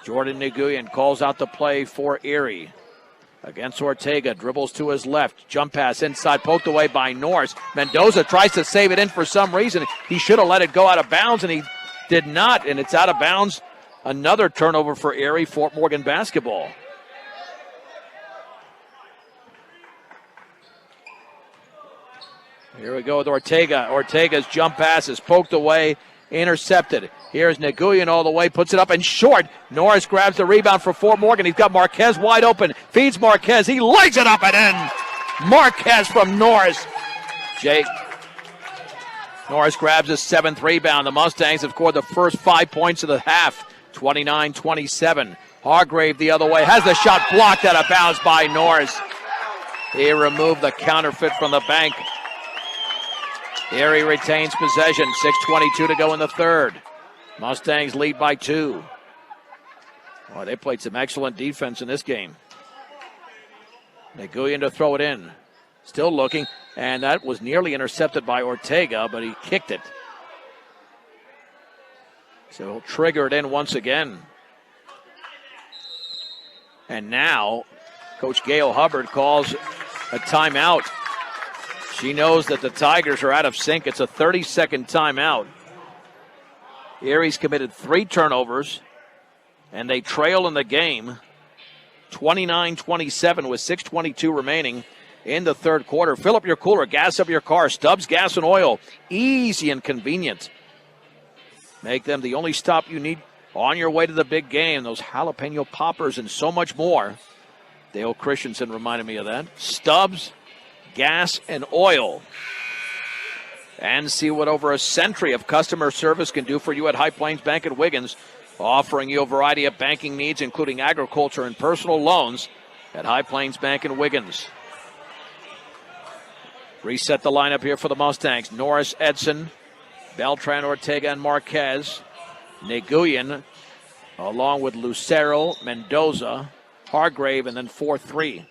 Jordan Nguyen calls out the play for Erie. Against Ortega, dribbles to his left. Jump pass inside, poked away by Norris. Mendoza tries to save it in for some reason. He should have let it go out of bounds, and he did not, and it's out of bounds. Another turnover for Erie, Fort Morgan basketball. Here we go with Ortega. Ortega's jump pass is poked away, intercepted. Here's Nguyen all the way, puts it up and short. Norris grabs the rebound for Fort Morgan. He's got Marquez wide open. Feeds Marquez. He legs it up and in. Marquez from Norris. Jake. Norris grabs his 7th rebound. The Mustangs have scored the first 5 points of the half. 29-27. Hargrave the other way. Has the shot blocked out of bounds by Norris. He removed the counterfeit from the bank. Erie retains possession. 6:22 to go in the third. Mustangs lead by 2. Well, they played some excellent defense in this game. Nguyen to throw it in. Still looking, and that was nearly intercepted by Ortega, but he kicked it. So he'll trigger it in once again. And now, Coach Gail Hubbard calls a timeout. She knows that the Tigers are out of sync. It's a 30-second timeout. Erie's committed 3 turnovers, and they trail in the game 29-27 with 6:22 remaining in the third quarter. Fill up your cooler, gas up your car. Stubbs Gas and Oil, easy and convenient. Make them the only stop you need on your way to the big game. Those jalapeno poppers and so much more. Dale Christensen reminded me of that. Stubbs Gas and Oil. And see what over a century of customer service can do for you at High Plains Bank at Wiggins, offering you a variety of banking needs, including agriculture and personal loans at High Plains Bank and Wiggins. Reset the lineup here for the Mustangs. Norris, Edson, Beltran, Ortega, and Marquez. Nguyen, along with Lucero, Mendoza, Hargrave, and then 4-3.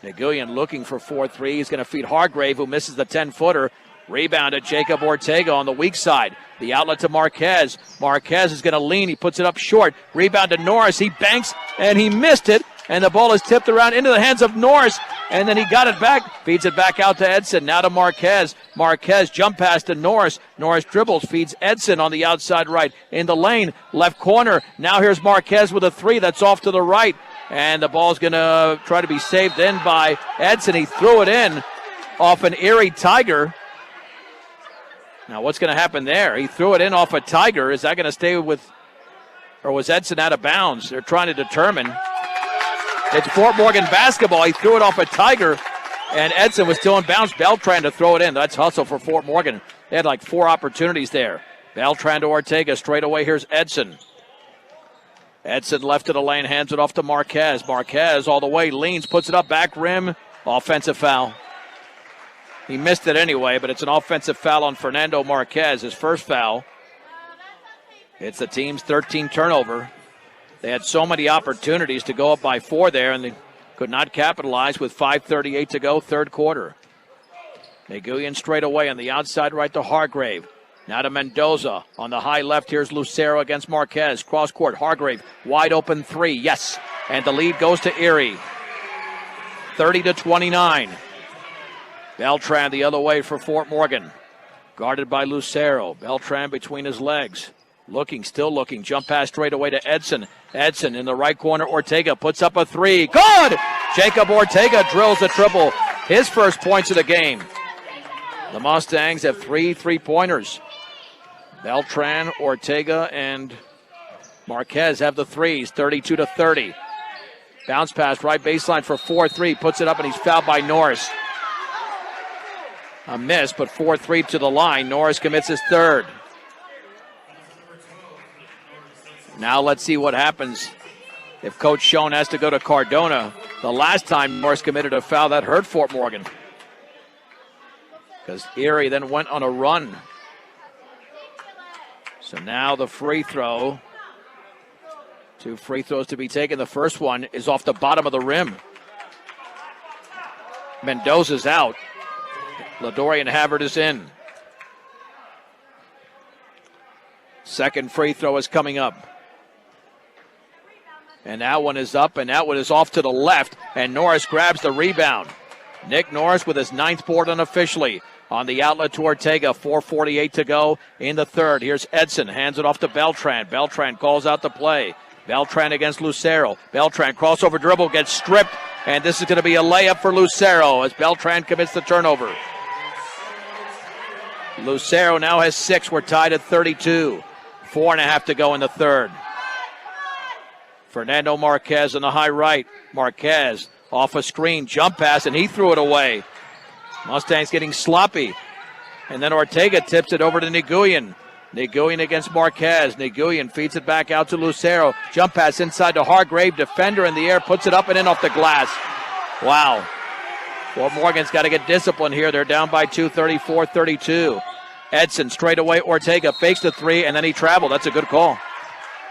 Nguyen looking for 4-3. He's going to feed Hargrave, who misses the 10-footer. Rebound at Jacob Ortega on the weak side. The outlet to Marquez. Marquez is going to lean. He puts it up short. Rebound to Norris. He banks, and he missed it. And the ball is tipped around into the hands of Norris. And then he got it back. Feeds it back out to Edson. Now to Marquez. Marquez jump pass to Norris. Norris dribbles. Feeds Edson on the outside right. In the lane. Left corner. Now here's Marquez with a 3. That's off to the right. And the ball's going to try to be saved in by Edson. He threw it in off an Erie Tiger. Now what's going to happen there? He threw it in off a Tiger. Is that going to stay with, or was Edson out of bounds? They're trying to determine. It's Fort Morgan basketball. He threw it off a Tiger, and Edson was still in bounds. Beltran to throw it in. That's hustle for Fort Morgan. They had like 4 opportunities there. Beltran to Ortega. Straight away, here's Edson. Edson left of the lane, hands it off to Marquez. Marquez all the way, leans, puts it up, back rim. Offensive foul. He missed it anyway, but it's an offensive foul on Fernando Marquez, his first foul. It's the team's 13th turnover. They had so many opportunities to go up by 4 there, and they could not capitalize with 5:38 to go, third quarter. Nguyen straight away on the outside right to Hargrave. Now to Mendoza on the high left. Here's Lucero against Marquez. Cross court. Hargrave wide open 3. Yes. And the lead goes to Erie. 30-29. Beltran the other way for Fort Morgan. Guarded by Lucero. Beltran between his legs. Still looking. Jump pass straight away to Edson. Edson in the right corner. Ortega puts up a 3. Good! Jacob Ortega drills a triple. His first points of the game. The Mustangs have 3 3-pointers. Beltran, Ortega, and Marquez have the threes, 32-30. Bounce pass, right baseline for 4-3. Puts it up, and he's fouled by Norris. A miss, but 4-3 to the line. Norris commits his third. Now let's see what happens if Coach Schoen has to go to Cardona. The last time Norris committed a foul, that hurt Fort Morgan, because Erie then went on a run. So now the free throw. 2 free throws to be taken. The first one is off the bottom of the rim. Mendoza's out. LaDorian Havard is in. Second free throw is coming up. And that one is up, and that one is off to the left. And Norris grabs the rebound. Nick Norris with his 9th board unofficially. On the outlet to Ortega, 4:48 to go in the third. Here's Edson, hands it off to Beltran. Beltran calls out the play. Beltran against Lucero. Beltran crossover dribble, gets stripped, and this is going to be a layup for Lucero as Beltran commits the turnover. Lucero now has 6. We're tied at 32. 4.5 to go in the third. Fernando Marquez on the high right. Marquez off a screen, jump pass, and he threw it away. Mustangs getting sloppy. And then Ortega tips it over to Nguyen. Nguyen against Marquez. Nguyen feeds it back out to Lucero. Jump pass inside to Hargrave. Defender in the air, puts it up and in off the glass. Wow. Fort Morgan's got to get disciplined here. They're down by 2, 34-32. Edson straight away. Ortega fakes the 3, and then he traveled. That's a good call.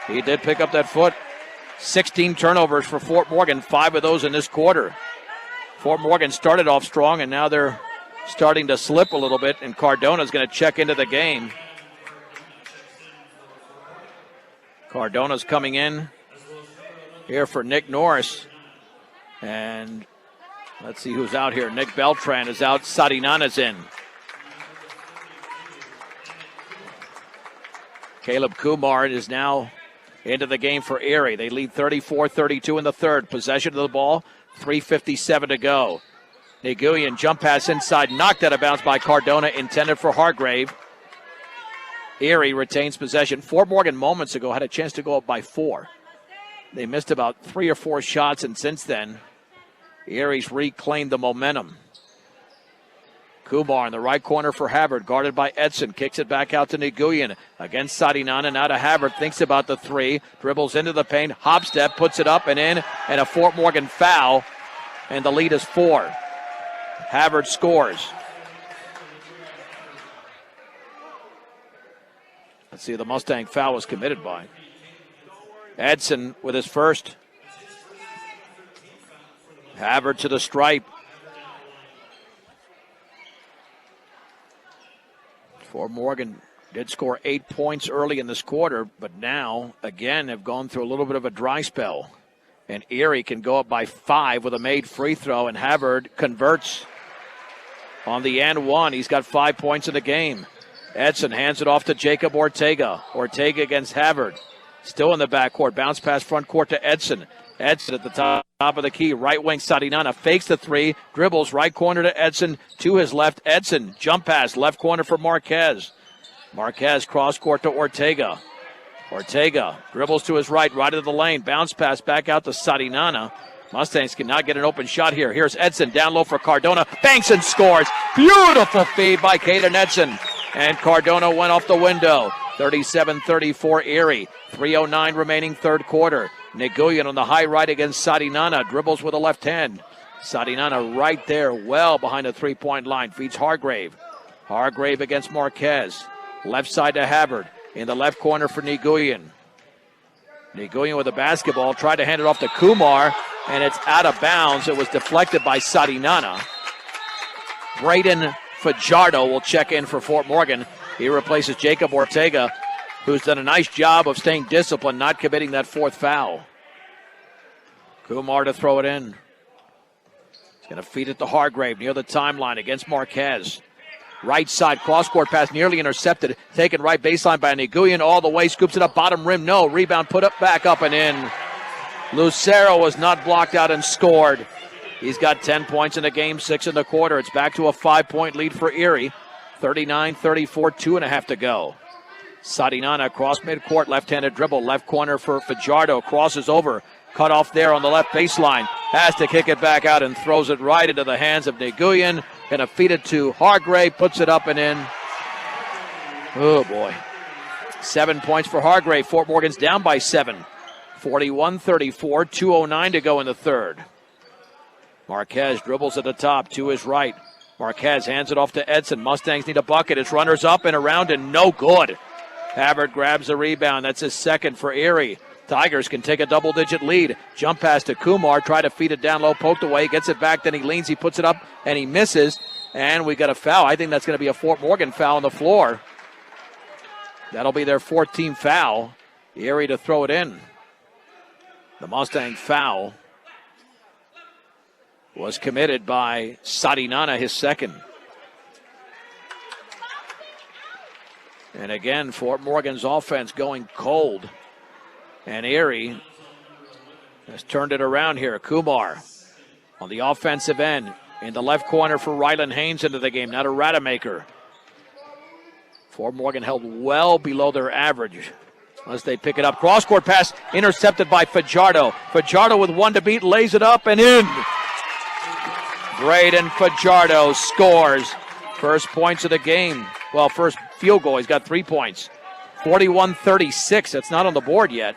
He did pick up that foot. 16 turnovers for Fort Morgan, 5 of those in this quarter. Fort Morgan started off strong, and now they're starting to slip a little bit, and Cardona's going to check into the game. Cardona's coming in here for Nick Norris. And let's see who's out here. Nick Beltran is out. Sadinana's in. Caleb Kumar is now into the game for Erie. They lead 34-32 in the third. Possession of the ball. 3:57 to go. Nguyen jump pass inside, knocked out of bounds by Cardona, intended for Hargrave. Erie retains possession. Fort Morgan moments ago had a chance to go up by 4. They missed about 3 or 4 shots, and since then, Erie's reclaimed the momentum. Kumar in the right corner for Havard, guarded by Edson. Kicks it back out to Nguyen against Sadinana. Now to Havard, thinks about the 3. Dribbles into the paint, hop step, puts it up and in. And a Fort Morgan foul. And the lead is 4. Havard scores. Let's see who the Mustang foul was committed by. Edson with his first. Havard to the stripe. Fort Morgan did score 8 points early in this quarter, but now, again, have gone through a little bit of a dry spell. And Erie can go up by 5 with a made free throw, and Havard converts on the and one. He's got 5 points in the game. Edson hands it off to Jacob Ortega. Ortega against Havard. Still in the backcourt. Bounce pass front court to Edson. Edson at the top of the key. Right wing Sadinana fakes the 3. Dribbles right corner to Edson. To his left, Edson. Jump pass left corner for Marquez. Marquez cross court to Ortega. Ortega dribbles to his right into the lane. Bounce pass back out to Sadinana. Mustangs cannot get an open shot here. Here's Edson down low for Cardona. Banks and scores. Beautiful feed by Caden Edson. And Cardona went off the window. 37-34 Erie. 3:09 remaining third quarter. Nguyen on the high right against Sadinana. Dribbles with a left hand. Sadinana right there, well behind the three-point line. Feeds Hargrave. Hargrave against Marquez. Left side to Havard. in the left corner for Nguyen. Nguyen with the basketball, tried to hand it off to Kumar, and it's out of bounds. It was deflected by Sarinana. Braden Fajardo will check in for Fort Morgan. He replaces Jacob Ortega, who's done a nice job of staying disciplined, not committing that fourth foul. Kumar to throw it in. He's going to feed it to Hargrave near the timeline against Marquez. Right side, cross-court pass nearly intercepted. Taken right baseline by Nguyen all the way. Scoops it up, bottom rim, no. Rebound put up, back up and in. Lucero was not blocked out and scored. He's got 10 points in the game, 6 in the quarter. It's back to a 5-point lead for Erie. 39-34, 2.5 to go. Sarinana across midcourt, left-handed dribble, left corner for Fajardo. Crosses over, cut off there on the left baseline. Has to kick it back out and throws it right into the hands of Nguyen. Going to feed it to Hargrave, puts it up and in. Oh, boy. 7 points for Hargrave. Fort Morgan's down by 7. 41-34, 2:09 to go in the third. Marquez dribbles at the top to his right. Marquez hands it off to Edson. Mustangs need a bucket. It's runners up and around and no good. Havard grabs the rebound. That's his second for Erie. Tigers can take a double-digit lead. Jump pass to Kumar. Try to feed it down low. Poked away. Gets it back. Then he leans. He puts it up and he misses. And we got a foul. I think that's going to be a Fort Morgan foul on the floor. That'll be their 14th foul. Erie to throw it in. The Mustang foul was committed by Sarinana, his second. And again, Fort Morgan's offense going cold. And Erie has turned it around here. Kumar on the offensive end in the left corner for Rylan Haynes into the game. Not a Rademacher. Fort Morgan held well below their average. Unless they pick it up. Cross-court pass intercepted by Fajardo. Fajardo with one to beat, lays it up and in. Braden Fajardo scores. First points of the game. Well, first field goal. He's got 3 points. 41-36. That's not on the board yet.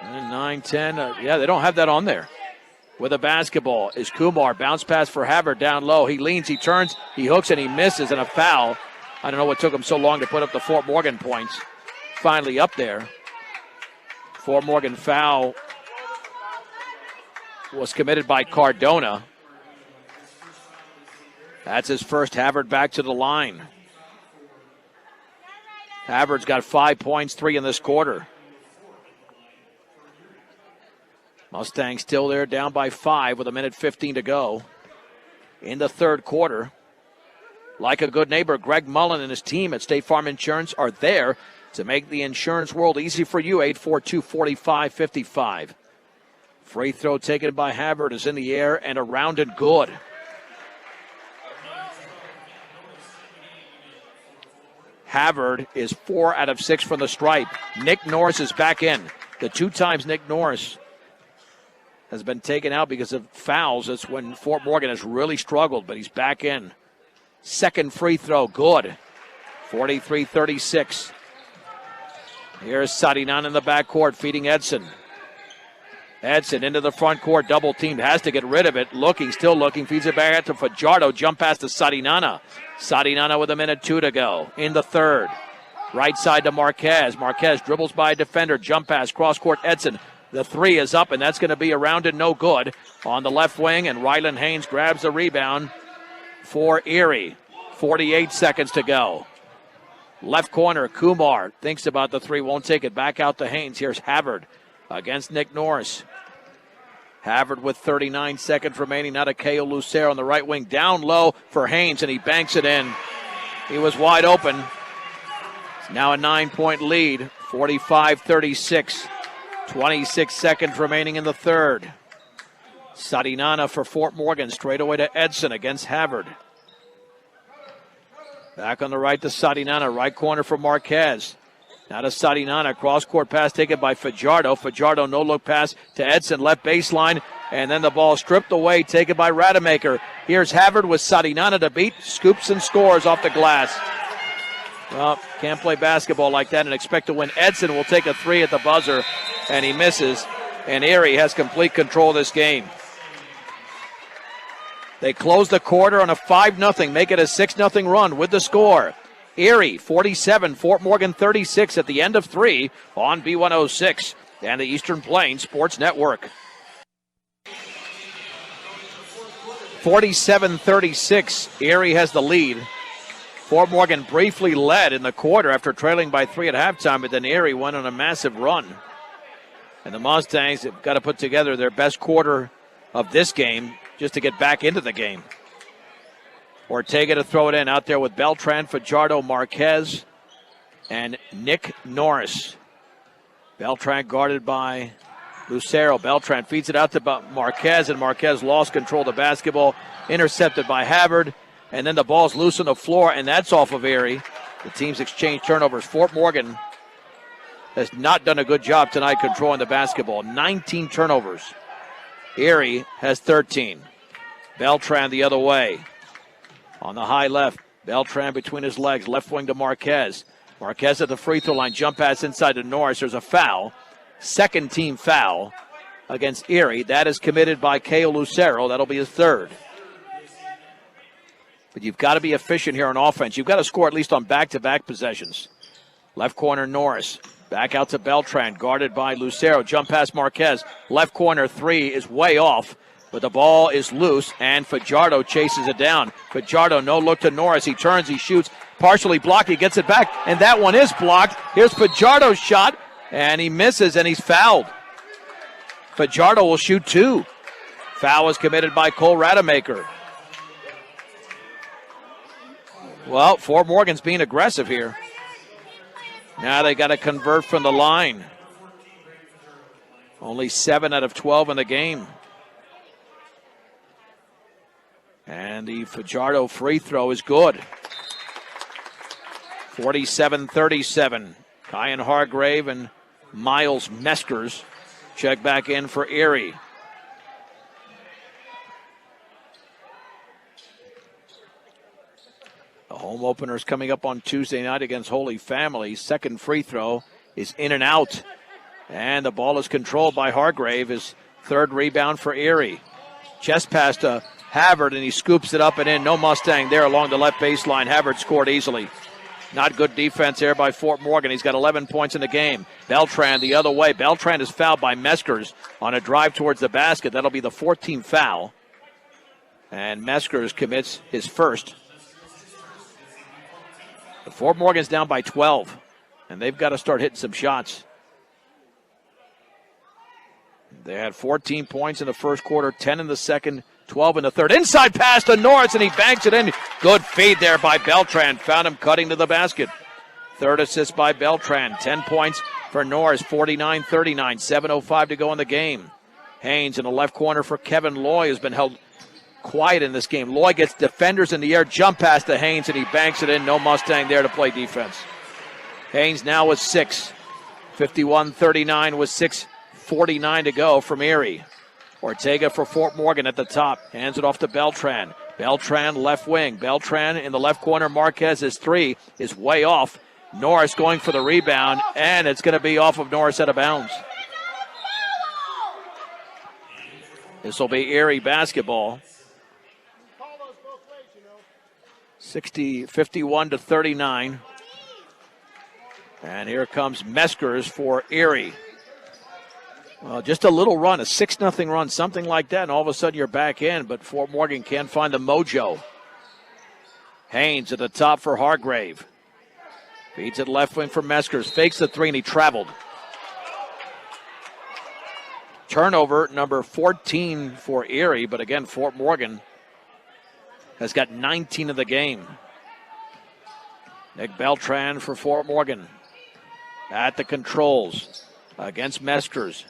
And 9-10. Yeah, they don't have that on there. With a basketball is Kumar. Bounce pass for Havard down low. He leans, he turns, he hooks, and he misses. And a foul. I don't know what took him so long to put up the Fort Morgan points. Finally up there. Fort Morgan foul was committed by Cardona. That's his first. Havard back to the line. Havard's got 5 points, 3 in this quarter. Mustangs still there, down by 5 with 1:15 to go in the third quarter. Like a good neighbor, Greg Mullen and his team at State Farm Insurance are there to make the insurance world easy for you. 842-4555. Free throw taken by Havard is in the air and around and good. Havard is 4 out of 6 from the stripe. Nick Norris is back in. The 2 times Nick Norris has been taken out because of fouls. That's when Fort Morgan has really struggled, but he's back in. Second free throw, good. 43-36. Here's Sarinana in the backcourt, feeding Edson. Edson into the front court, double teamed, has to get rid of it. Looking, still looking, feeds it back out to Fajardo. Jump pass to Sarinana. Sarinana with 1:02 to go in the third. Right side to Marquez. Marquez dribbles by a defender. Jump pass, cross court, Edson. The 3 is up, and that's going to be around and no good on the left wing, and Rylan Haynes grabs the rebound for Erie. 48 seconds to go. Left corner, Kumar thinks about the 3, won't take it. Back out to Haynes. Here's Havard against Nick Norris. Havard with 39 seconds remaining. Now to Keo Lucero on the right wing. Down low for Haynes, and he banks it in. He was wide open. It's now a 9-point lead. 45-36. 26 seconds remaining in the third. Sarinana for Fort Morgan. Straight away to Edson against Havard. Back on the right to Sarinana. Right corner for Marquez. Now to Sarinana. Cross-court pass taken by Fajardo. Fajardo no-look pass to Edson. Left baseline. And then the ball stripped away. Taken by Rademacher. Here's Havard with Sarinana to beat. Scoops and scores off the glass. Well, can't play basketball like that and expect to win. Edson will take a 3 at the buzzer. And he misses. And Erie has complete control of this game. They close the quarter on a 5-0. Make it a 6-0 run with the score. Erie 47, Fort Morgan 36 at the end of 3 on B106 and the Eastern Plains Sports Network. 47-36, Erie has the lead. Fort Morgan briefly led in the quarter after trailing by 3 at halftime, but then Erie went on a massive run. And the Mustangs have got to put together their best quarter of this game just to get back into the game. Ortega to throw it in out there with Beltran, Fajardo, Marquez, and Nick Norris. Beltran guarded by Lucero. Beltran feeds it out to Marquez, and Marquez lost control of the basketball, intercepted by Havard, and then the ball's loose on the floor, and that's off of Erie. The teams exchange turnovers. Fort Morgan has not done a good job tonight controlling the basketball. 19 turnovers. Erie has 13. Beltran the other way. On the high left, Beltran between his legs, left wing to Marquez. Marquez at the free throw line, jump pass inside to Norris. There's a foul, second team foul against Erie. That is committed by Keo Lucero. That'll be his third. But you've got to be efficient here on offense. You've got to score at least on back-to-back possessions. Left corner, Norris. Back out to Beltran, guarded by Lucero. Jump pass Marquez. Left corner three is way off, but the ball is loose, and Fajardo chases it down. Fajardo, no look to Norris. He turns, he shoots, partially blocked. He gets it back, and that one is blocked. Here's Fajardo's shot, and he misses, and he's fouled. Fajardo will shoot two. Foul is committed by Cole Rademacher. Well, Fort Morgan's being aggressive here. Now they got to convert from the line. Only 7 out of 12 in the game. And the Fajardo free throw is good. 47-37. Kyan Hargrave and Miles Meskers check back in for Erie. The home opener is coming up on Tuesday night against Holy Family. Second free throw is in and out. And the ball is controlled by Hargrave. His third rebound for Erie. Chest pass to Havard, and he scoops it up and in. No Mustang there along the left baseline. Havard scored easily. Not good defense there by Fort Morgan. He's got 11 points in the game. Beltran the other way. Beltran is fouled by Meskers on a drive towards the basket. That'll be the 14th foul. And Meskers commits his first. Fort Morgan's down by 12, and they've got to start hitting some shots. They had 14 points in the first quarter, 10 in the second, 12 in the third. Inside pass to Norris, and he banks it in. Good feed there by Beltran. Found him cutting to the basket. Third assist by Beltran. 10 points for Norris, 49-39. 7:05 to go in the game. Haynes in the left corner for Kevin Loy has been held quiet in this game. Loy gets defenders in the air, jump pass to Haynes, and he banks it in. No Mustang there to play defense. Haynes now with 6. 51-39 with 6:49 to go from Erie. Ortega for Fort Morgan at the top. Hands it off to Beltran. Beltran left wing. Beltran in the left corner. Marquez's three is way off. Norris going for the rebound, and it's going to be off of Norris out of bounds. This will be Erie basketball. 51-39. And here comes Meskers for Erie. Just a little run, a 6-0 run, something like that, and all of a sudden you're back in, but Fort Morgan can't find the mojo. Haynes at the top for Hargrave. Feeds it left wing for Meskers. Fakes the three, and he traveled. Turnover number 14 for Erie, but again, Fort Morgan has got 19 of the game. Nick Beltran for Fort Morgan. At the controls against Meskers.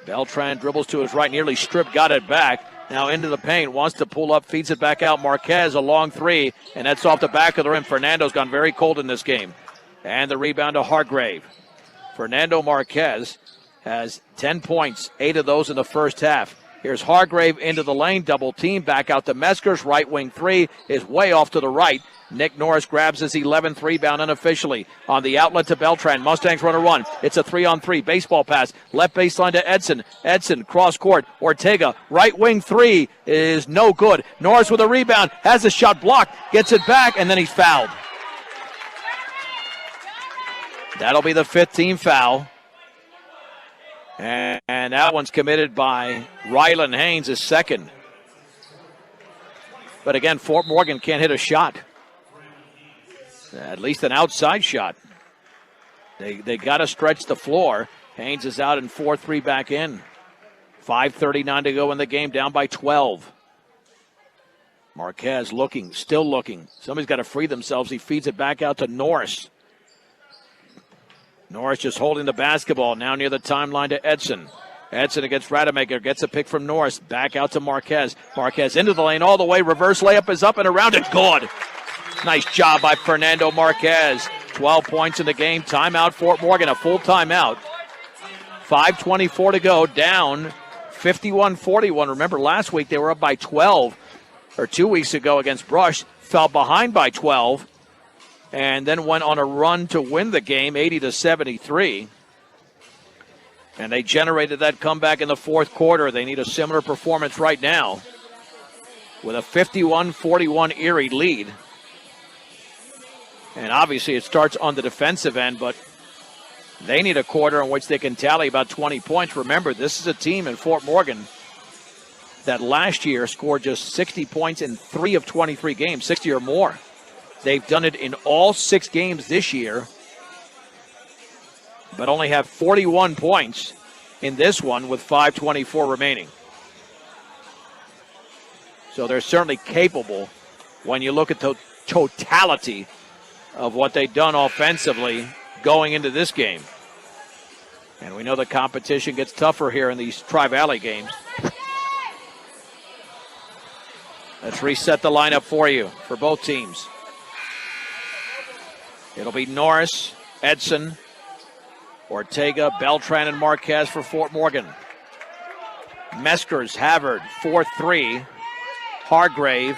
Beltran dribbles to his right, nearly stripped, got it back. Now into the paint, wants to pull up, feeds it back out. Marquez, a long three, and that's off the back of the rim. Fernando's gone very cold in this game. And the rebound to Hargrave. Fernando Marquez has 10 points, 8 of those in the first half. Here's Hargrave into the lane, double team, back out to Meskers. Right wing three is way off to the right. Nick Norris grabs his 11th rebound unofficially. On the outlet to Beltran. Mustangs run a run. It's a 3-on-3. Baseball pass. Left baseline to Edson. Edson, cross court. Ortega, right wing three is no good. Norris with a rebound. Has a shot blocked. Gets it back, and then he's fouled. That'll be the 5th team foul. And that one's committed by Rylan Haynes, his second. But again, Fort Morgan can't hit a shot. At least an outside shot. They got to stretch the floor. Haynes is out in 4-3 back in. 5:39 to go in the game, down by 12. Marquez looking, still looking. Somebody's got to free themselves. He feeds it back out to Norris. Norris just holding the basketball, now near the timeline to Edson. Edson against Rademacher, gets a pick from Norris, back out to Marquez. Marquez into the lane all the way, reverse layup is up and around it, good. Nice job by Fernando Marquez. 12 points in the game, timeout Fort Morgan, a full timeout. 5:24 to go, down 51-41. Remember last week they were up by 12, or 2 weeks ago against Brush, fell behind by 12, and then went on a run to win the game, 80-73. And they generated that comeback in the fourth quarter. They need a similar performance right now with a 51-41 Erie lead. And obviously it starts on the defensive end, but they need a quarter in which they can tally about 20 points. Remember, this is a team in Fort Morgan that last year scored just 60 points in 3 of 23 games, 60 or more. They've done it in all 6 games this year, but only have 41 points in this one with 5:24 remaining. So they're certainly capable when you look at the totality of what they've done offensively going into this game. And we know the competition gets tougher here in these Tri-Valley games. Let's reset the lineup for you for both teams. It'll be Norris, Edson, Ortega, Beltran, and Marquez for Fort Morgan. Meskers, Havard, 4-3, Hargrave,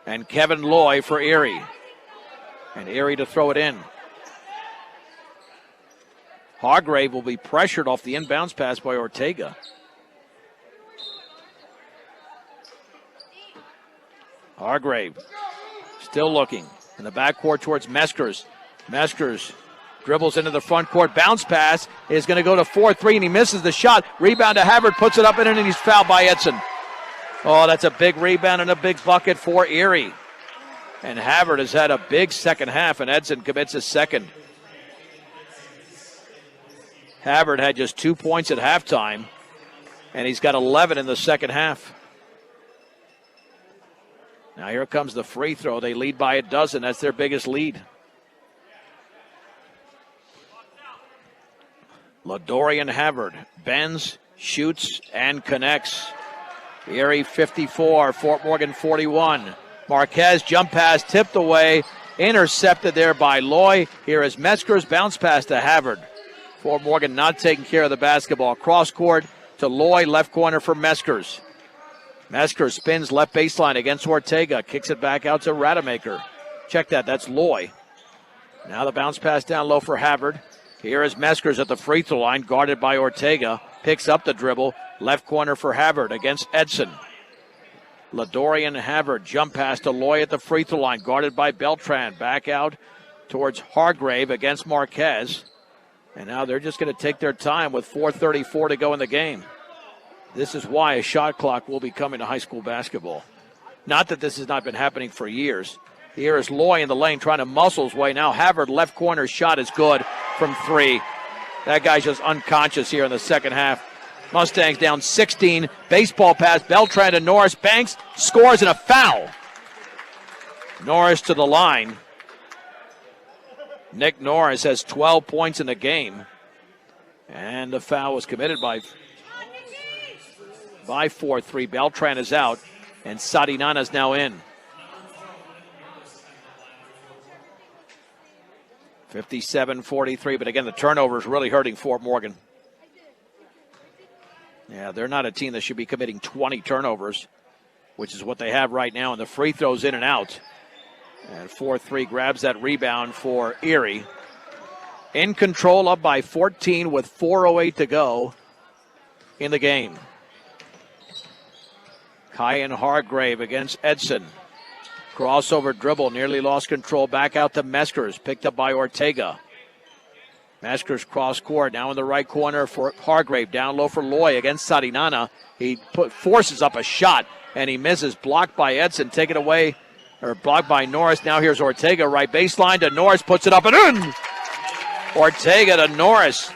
and Kevin Loy for Erie. And Erie to throw it in. Hargrave will be pressured off the inbounds pass by Ortega. Hargrave still looking in the backcourt towards Meskers. Meskers dribbles into the front court. Bounce pass is going to go to 4-3, and he misses the shot. Rebound to Havard, puts it up in, and he's fouled by Edson. Oh, that's a big rebound and a big bucket for Erie. And Havard has had a big second half, and Edson commits his second. Havard had just 2 points at halftime, and he's got 11 in the second half. Now here comes the free throw. They lead by a dozen. That's their biggest lead. LaDorian Havard bends, shoots, and connects. Erie 54, Fort Morgan 41. Marquez jump pass tipped away, intercepted there by Loy. Here is Meskers, bounce pass to Havard. Fort Morgan not taking care of the basketball. Cross court to Loy, left corner for Meskers. Meskers spins left baseline against Ortega, kicks it back out to Rademacher. Check that, that's Loy. Now the bounce pass down low for Havard. Here is Meskers at the free throw line, guarded by Ortega. Picks up the dribble, left corner for Havard against Edson. LaDorian Havard, jump pass to Loy at the free throw line, guarded by Beltran. Back out towards Hargrave against Marquez. And now they're just going to take their time with 4:34 to go in the game. This is why a shot clock will be coming to high school basketball. Not that this has not been happening for years. Here is Loy in the lane trying to muscle his way. Now Havard, left corner shot is good from 3. That guy's just unconscious here in the second half. Mustangs down 16. Baseball pass, Beltran to Norris. Banks scores and a foul. Norris to the line. Nick Norris has 12 points in the game. And the foul was committed by 4-3. Beltran is out, and Sadinana is now in. 57-43, but again, the turnover is really hurting Fort Morgan. Yeah, they're not a team that should be committing 20 turnovers, which is what they have right now, and the free throws in and out. And 4-3 grabs that rebound for Erie. In control, up by 14 with 4:08 to go in the game. Kyan Hargrave against Edson. Crossover dribble, nearly lost control. Back out to Meskers, picked up by Ortega. Meskers cross court, now in the right corner for Hargrave. Down low for Loy against Sarinana. He forces up a shot, and he misses. Blocked by Edson, taken away, or blocked by Norris. Now here's Ortega, right baseline to Norris, puts it up and in! Ortega to Norris.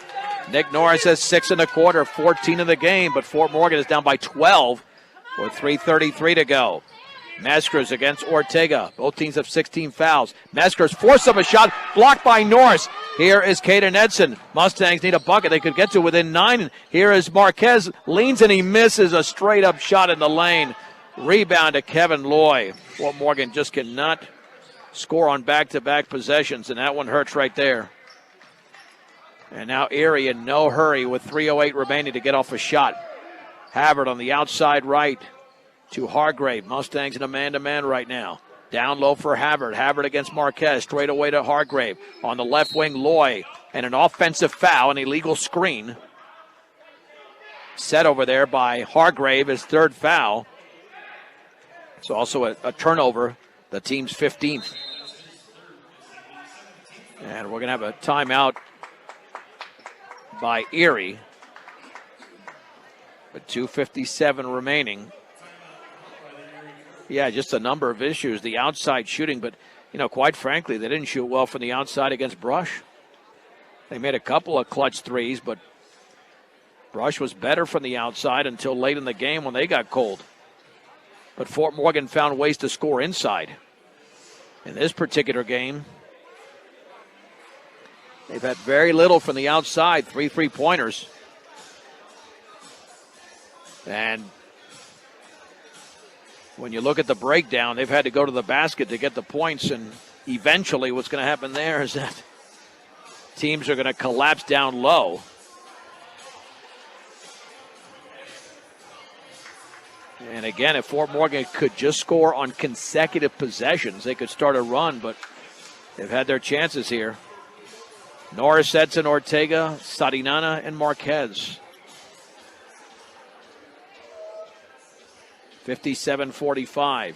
Nick Norris has 6 in the quarter, 14 in the game, but Fort Morgan is down by 12 with 3:33 to go. Meskers against Ortega. Both teams have 16 fouls. Meskers forced up a shot, blocked by Norris. Here is Caden Edson. Mustangs need a bucket. They could get to within 9. Here is Marquez. Leans and he misses a straight-up shot in the lane. Rebound to Kevin Loy. Fort Morgan just cannot score on back-to-back possessions, and that one hurts right there. And now Erie in no hurry with 3:08 remaining to get off a shot. Havard on the outside right to Hargrave. Mustangs in a man-to-man right now. Down low for Havard. Havard against Marquez. Straight away to Hargrave. On the left wing, Loy. And an offensive foul, an illegal screen. Set over there by Hargrave, his 3rd foul. It's also a turnover, the team's 15th. And we're going to have a timeout by Erie. With 2:57 remaining. Yeah, just a number of issues. The outside shooting, but, quite frankly, they didn't shoot well from the outside against Brush. They made a couple of clutch threes, but Brush was better from the outside until late in the game when they got cold. But Fort Morgan found ways to score inside. In this particular game, they've had very little from the outside, 3 3-pointers. And when you look at the breakdown, they've had to go to the basket to get the points, and eventually what's going to happen there is that teams are going to collapse down low. And again, if Fort Morgan could just score on consecutive possessions, they could start a run, but they've had their chances here. Norris, Edson, Ortega, Sarinana, and Marquez. 57-45.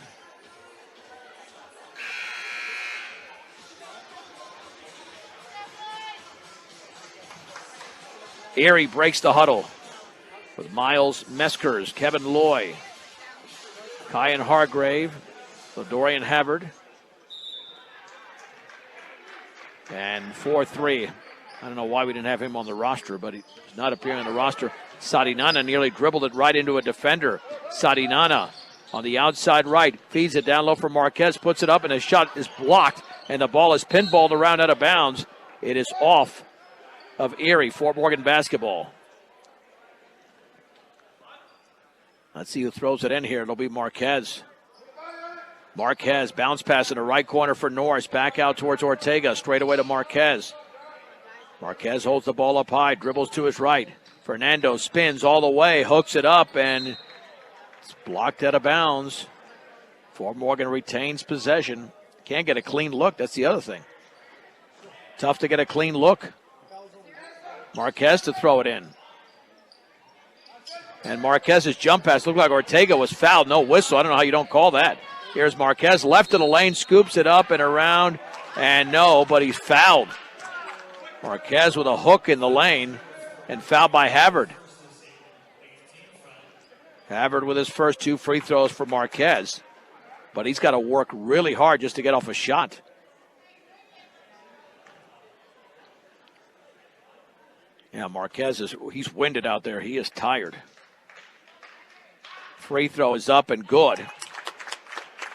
Erie breaks the huddle with Miles Meskers, Kevin Loy, Kyan Hargrave, Ladorian Havard, and 4-3. I don't know why we didn't have him on the roster, but he's not appearing on the roster. Sarinana nearly dribbled it right into a defender. Sarinana on the outside right, feeds it down low for Marquez, puts it up, and his shot is blocked, and the ball is pinballed around out of bounds. It is off of Erie, Fort Morgan basketball. Let's see who throws it in here. It'll be Marquez. Marquez, bounce pass in the right corner for Norris. Back out towards Ortega, straight away to Marquez. Marquez holds the ball up high, dribbles to his right. Fernando spins all the way, hooks it up, and it's blocked out of bounds. Fort Morgan retains possession. Can't get a clean look, that's the other thing. Tough to get a clean look. Marquez to throw it in. And Marquez's jump pass looked like Ortega was fouled. No whistle. I don't know how you don't call that. Here's Marquez, left of the lane, scoops it up and around. And no, but he's fouled. Marquez with a hook in the lane and fouled by Havard. Havard with his first 2 free throws for Marquez. But he's got to work really hard just to get off a shot. Yeah, Marquez he's winded out there. He is tired. Free throw is up and good.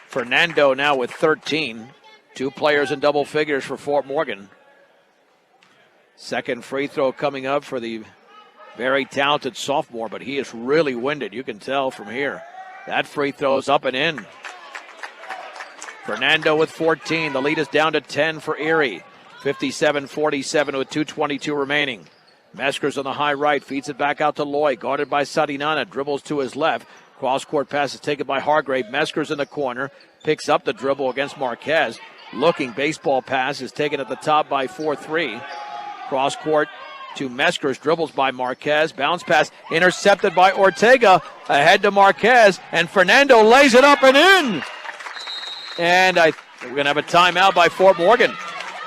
Fernando now with 13. 2 players in double figures for Fort Morgan. Second free throw coming up for the very talented sophomore, but he is really winded. You can tell from here. That free throw is up and in. Fernando with 14. The lead is down to 10 for Erie. 57-47 with 2:22 remaining. Meskers on the high right, feeds it back out to Loy, guarded by Sarinana, dribbles to his left. Cross-court pass is taken by Hargrave. Meskers in the corner, picks up the dribble against Marquez. Looking baseball pass is taken at the top by 4-3. Cross-court to Meskers, dribbles by Marquez. Bounce pass intercepted by Ortega. Ahead to Marquez, and Fernando lays it up and in. And we're going to have a timeout by Fort Morgan.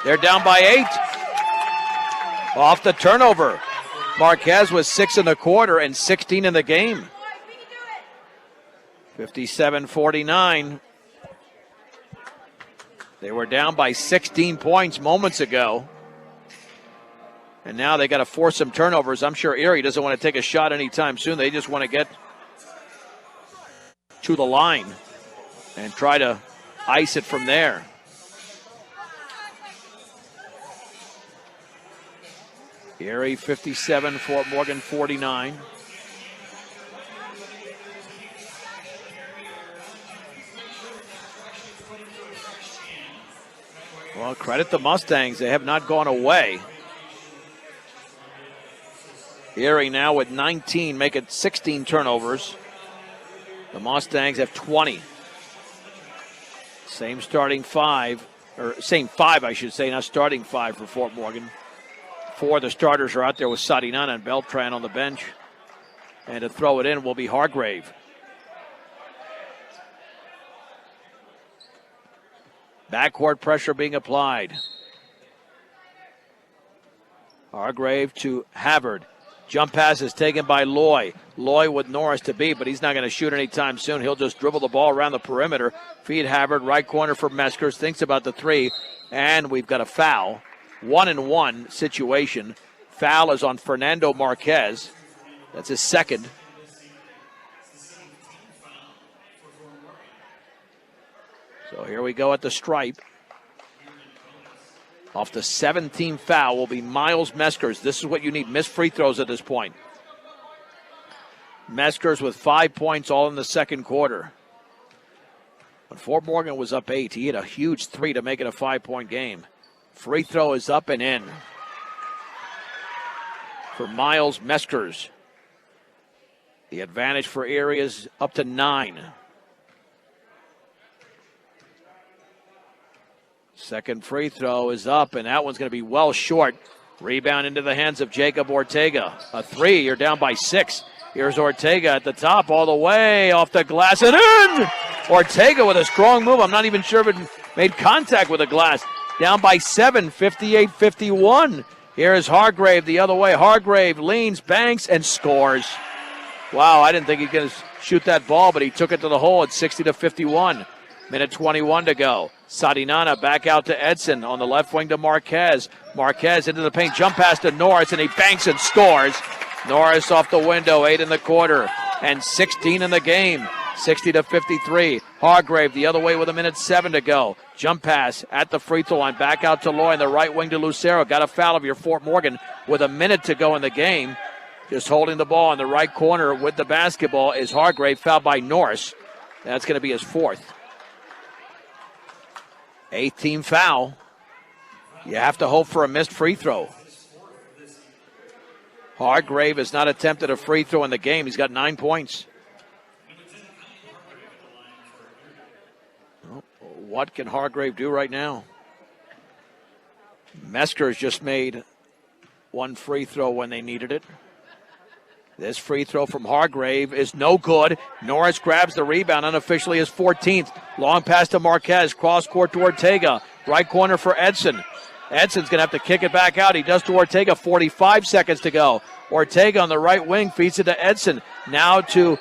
They're down by 8. Off the turnover. Marquez was 6 in the quarter and 16 in the game. 57-49. They were down by 16 points moments ago. And now they got to force some turnovers. I'm sure Erie doesn't want to take a shot anytime soon. They just want to get to the line and try to ice it from there. Erie 57, Fort Morgan 49. Well, credit the Mustangs. They have not gone away. Erie now with 19, make it 16 turnovers. The Mustangs have 20. Same starting five, or same five, I should say, not starting five for Fort Morgan. 4 of the starters are out there with Sadinana and Beltran on the bench. And to throw it in will be Hargrave. Backcourt pressure being applied. Hargrave to Havard. Jump pass is taken by Loy. Loy with Norris to beat, but he's not going to shoot anytime soon. He'll just dribble the ball around the perimeter. Feed Havard, right corner for Meskers. Thinks about the 3, and we've got a foul. 1-and-1 situation. Foul is on Fernando Marquez. That's his second. So here we go at the stripe. Off the 7th-team foul will be Miles Meskers. This is what you need, missed free throws at this point. Meskers with 5 points all in the second quarter. When Fort Morgan was up 8, he hit a huge 3 to make it a 5-point game. Free throw is up and in for Miles Meskers. The advantage for Erie is up to 9. Second free throw is up, and that one's going to be well short. Rebound into the hands of Jacob Ortega. A 3, you're down by 6. Here's Ortega at the top, all the way off the glass and in! Ortega with a strong move. I'm not even sure if it made contact with the glass. Down by 7, 58-51. Here is Hargrave the other way. Hargrave leans, banks, and scores. Wow, I didn't think he could shoot that ball, but he took it to the hole at 60-51. Minute 21 to go. Sadinana back out to Edson on the left wing to Marquez. Marquez into the paint, jump pass to Norris, and he banks and scores. Norris off the window, 8 in the quarter, and 16 in the game. 60-53. Hargrave the other way with 1:07 to go. Jump pass at the free throw line. Back out to Loy on the right wing to Lucero. Got a foul of your Fort Morgan with 1 minute to go in the game. Just holding the ball in the right corner with the basketball is Hargrave, fouled by Norris. That's going to be his 4th. 8th team foul. You have to hope for a missed free throw. Hargrave has not attempted a free throw in the game. He's got 9 points. What can Hargrave do right now? Meskers just made 1 free throw when they needed it. This free throw from Hargrave is no good. Norris grabs the rebound, unofficially his 14th. Long pass to Marquez, cross court to Ortega. Right corner for Edson. Edson's going to have to kick it back out. He does to Ortega, 45 seconds to go. Ortega on the right wing feeds it to Edson. Now to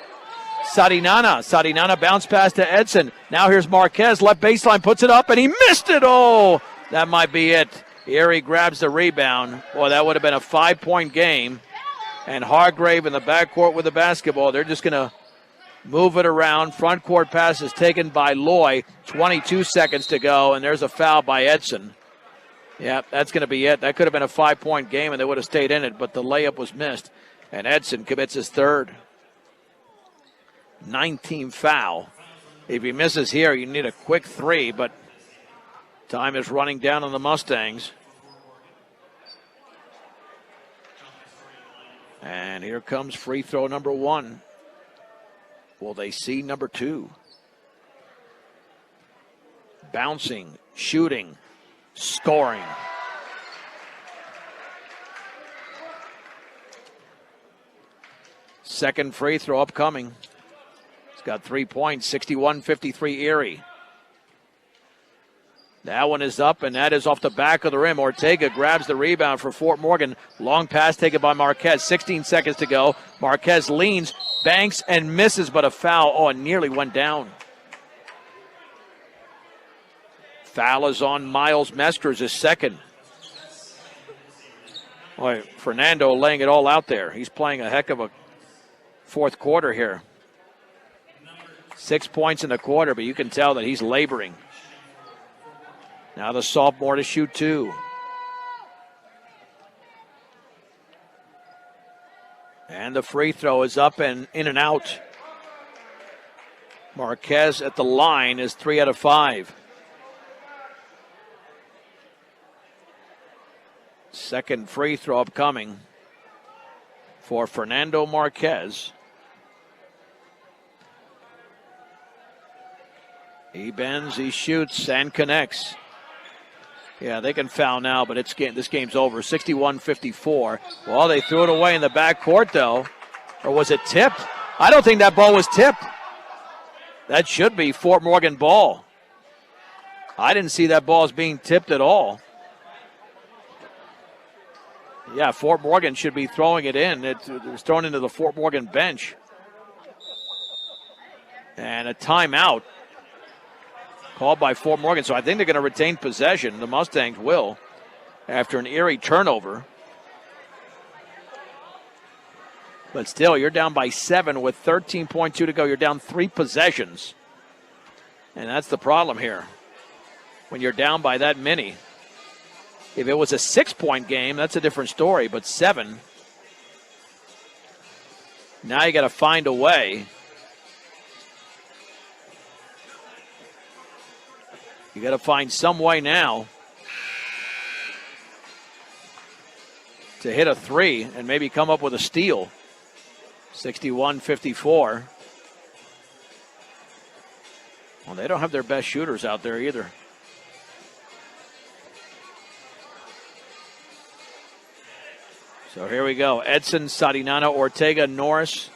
Sadinana. Sadinana bounce pass to Edson. Now here's Marquez, left baseline, puts it up, and he missed it. Oh, that might be it. Erie grabs the rebound. Boy, that would have been a 5-point game. And Hargrave in the backcourt with the basketball. They're just going to move it around. Front court pass is taken by Loy. 22 seconds to go, and there's a foul by Edson. Yeah, that's going to be it. That could have been a 5-point game, and they would have stayed in it, but the layup was missed. And Edson commits his 3rd. 9th-team foul. If he misses here, you need a quick 3, but time is running down on the Mustangs. And here comes free throw number 1. Will they see number 2? Bouncing, shooting, scoring. Second free throw upcoming. He's got 3 points, 61-53 Erie. That one is up, and that is off the back of the rim. Ortega grabs the rebound for Fort Morgan. Long pass taken by Marquez. 16 seconds to go. Marquez leans, banks, and misses, but a foul. Oh, it nearly went down. Foul is on Miles Meskers, his second. Boy, Fernando laying it all out there. He's playing a heck of a fourth quarter here. 6 points in the quarter, but you can tell that he's laboring. Now the sophomore to shoot two. And the free throw is up and in and out. Marquez at the line is 3 out of 5. Second free throw upcoming for Fernando Marquez. He bends, he shoots, and connects. Yeah, they can foul now, but this game's over. 61-54. Well, they threw it away in the backcourt, though. Or was it tipped? I don't think that ball was tipped. That should be Fort Morgan ball. I didn't see that ball as being tipped at all. Yeah, Fort Morgan should be throwing it in. It was thrown into the Fort Morgan bench. And a timeout called by Fort Morgan. So I think they're going to retain possession. The Mustangs will after an Erie turnover. But still, you're down by 7 with 13.2 to go. You're down 3 possessions. And that's the problem here. When you're down by that many. If it was a 6-point game, that's a different story. But 7. Now you got to find a way. You got to find some way now to hit a 3 and maybe come up with a steal. 61-54. Well, they don't have their best shooters out there either. So here we go. Edson, Sadinana, Ortega, Norris,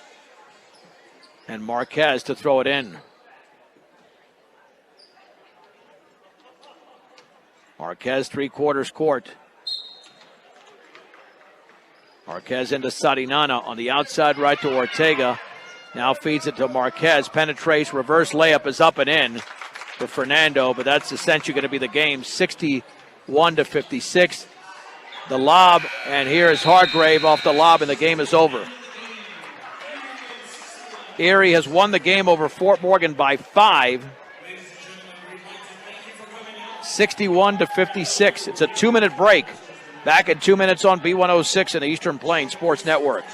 and Marquez to throw it in. Marquez, 3/4 court. Marquez into Sadinana on the outside right to Ortega. Now feeds it to Marquez. Penetrates, reverse layup is up and in for Fernando, but that's essentially going to be the game. 61-56. The lob, and here is Hargrave off the lob, and the game is over. Erie has won the game over Fort Morgan by 5. 61-56. It's a 2-minute break. Back in 2 minutes on B106 and the Eastern Plains Sports Network.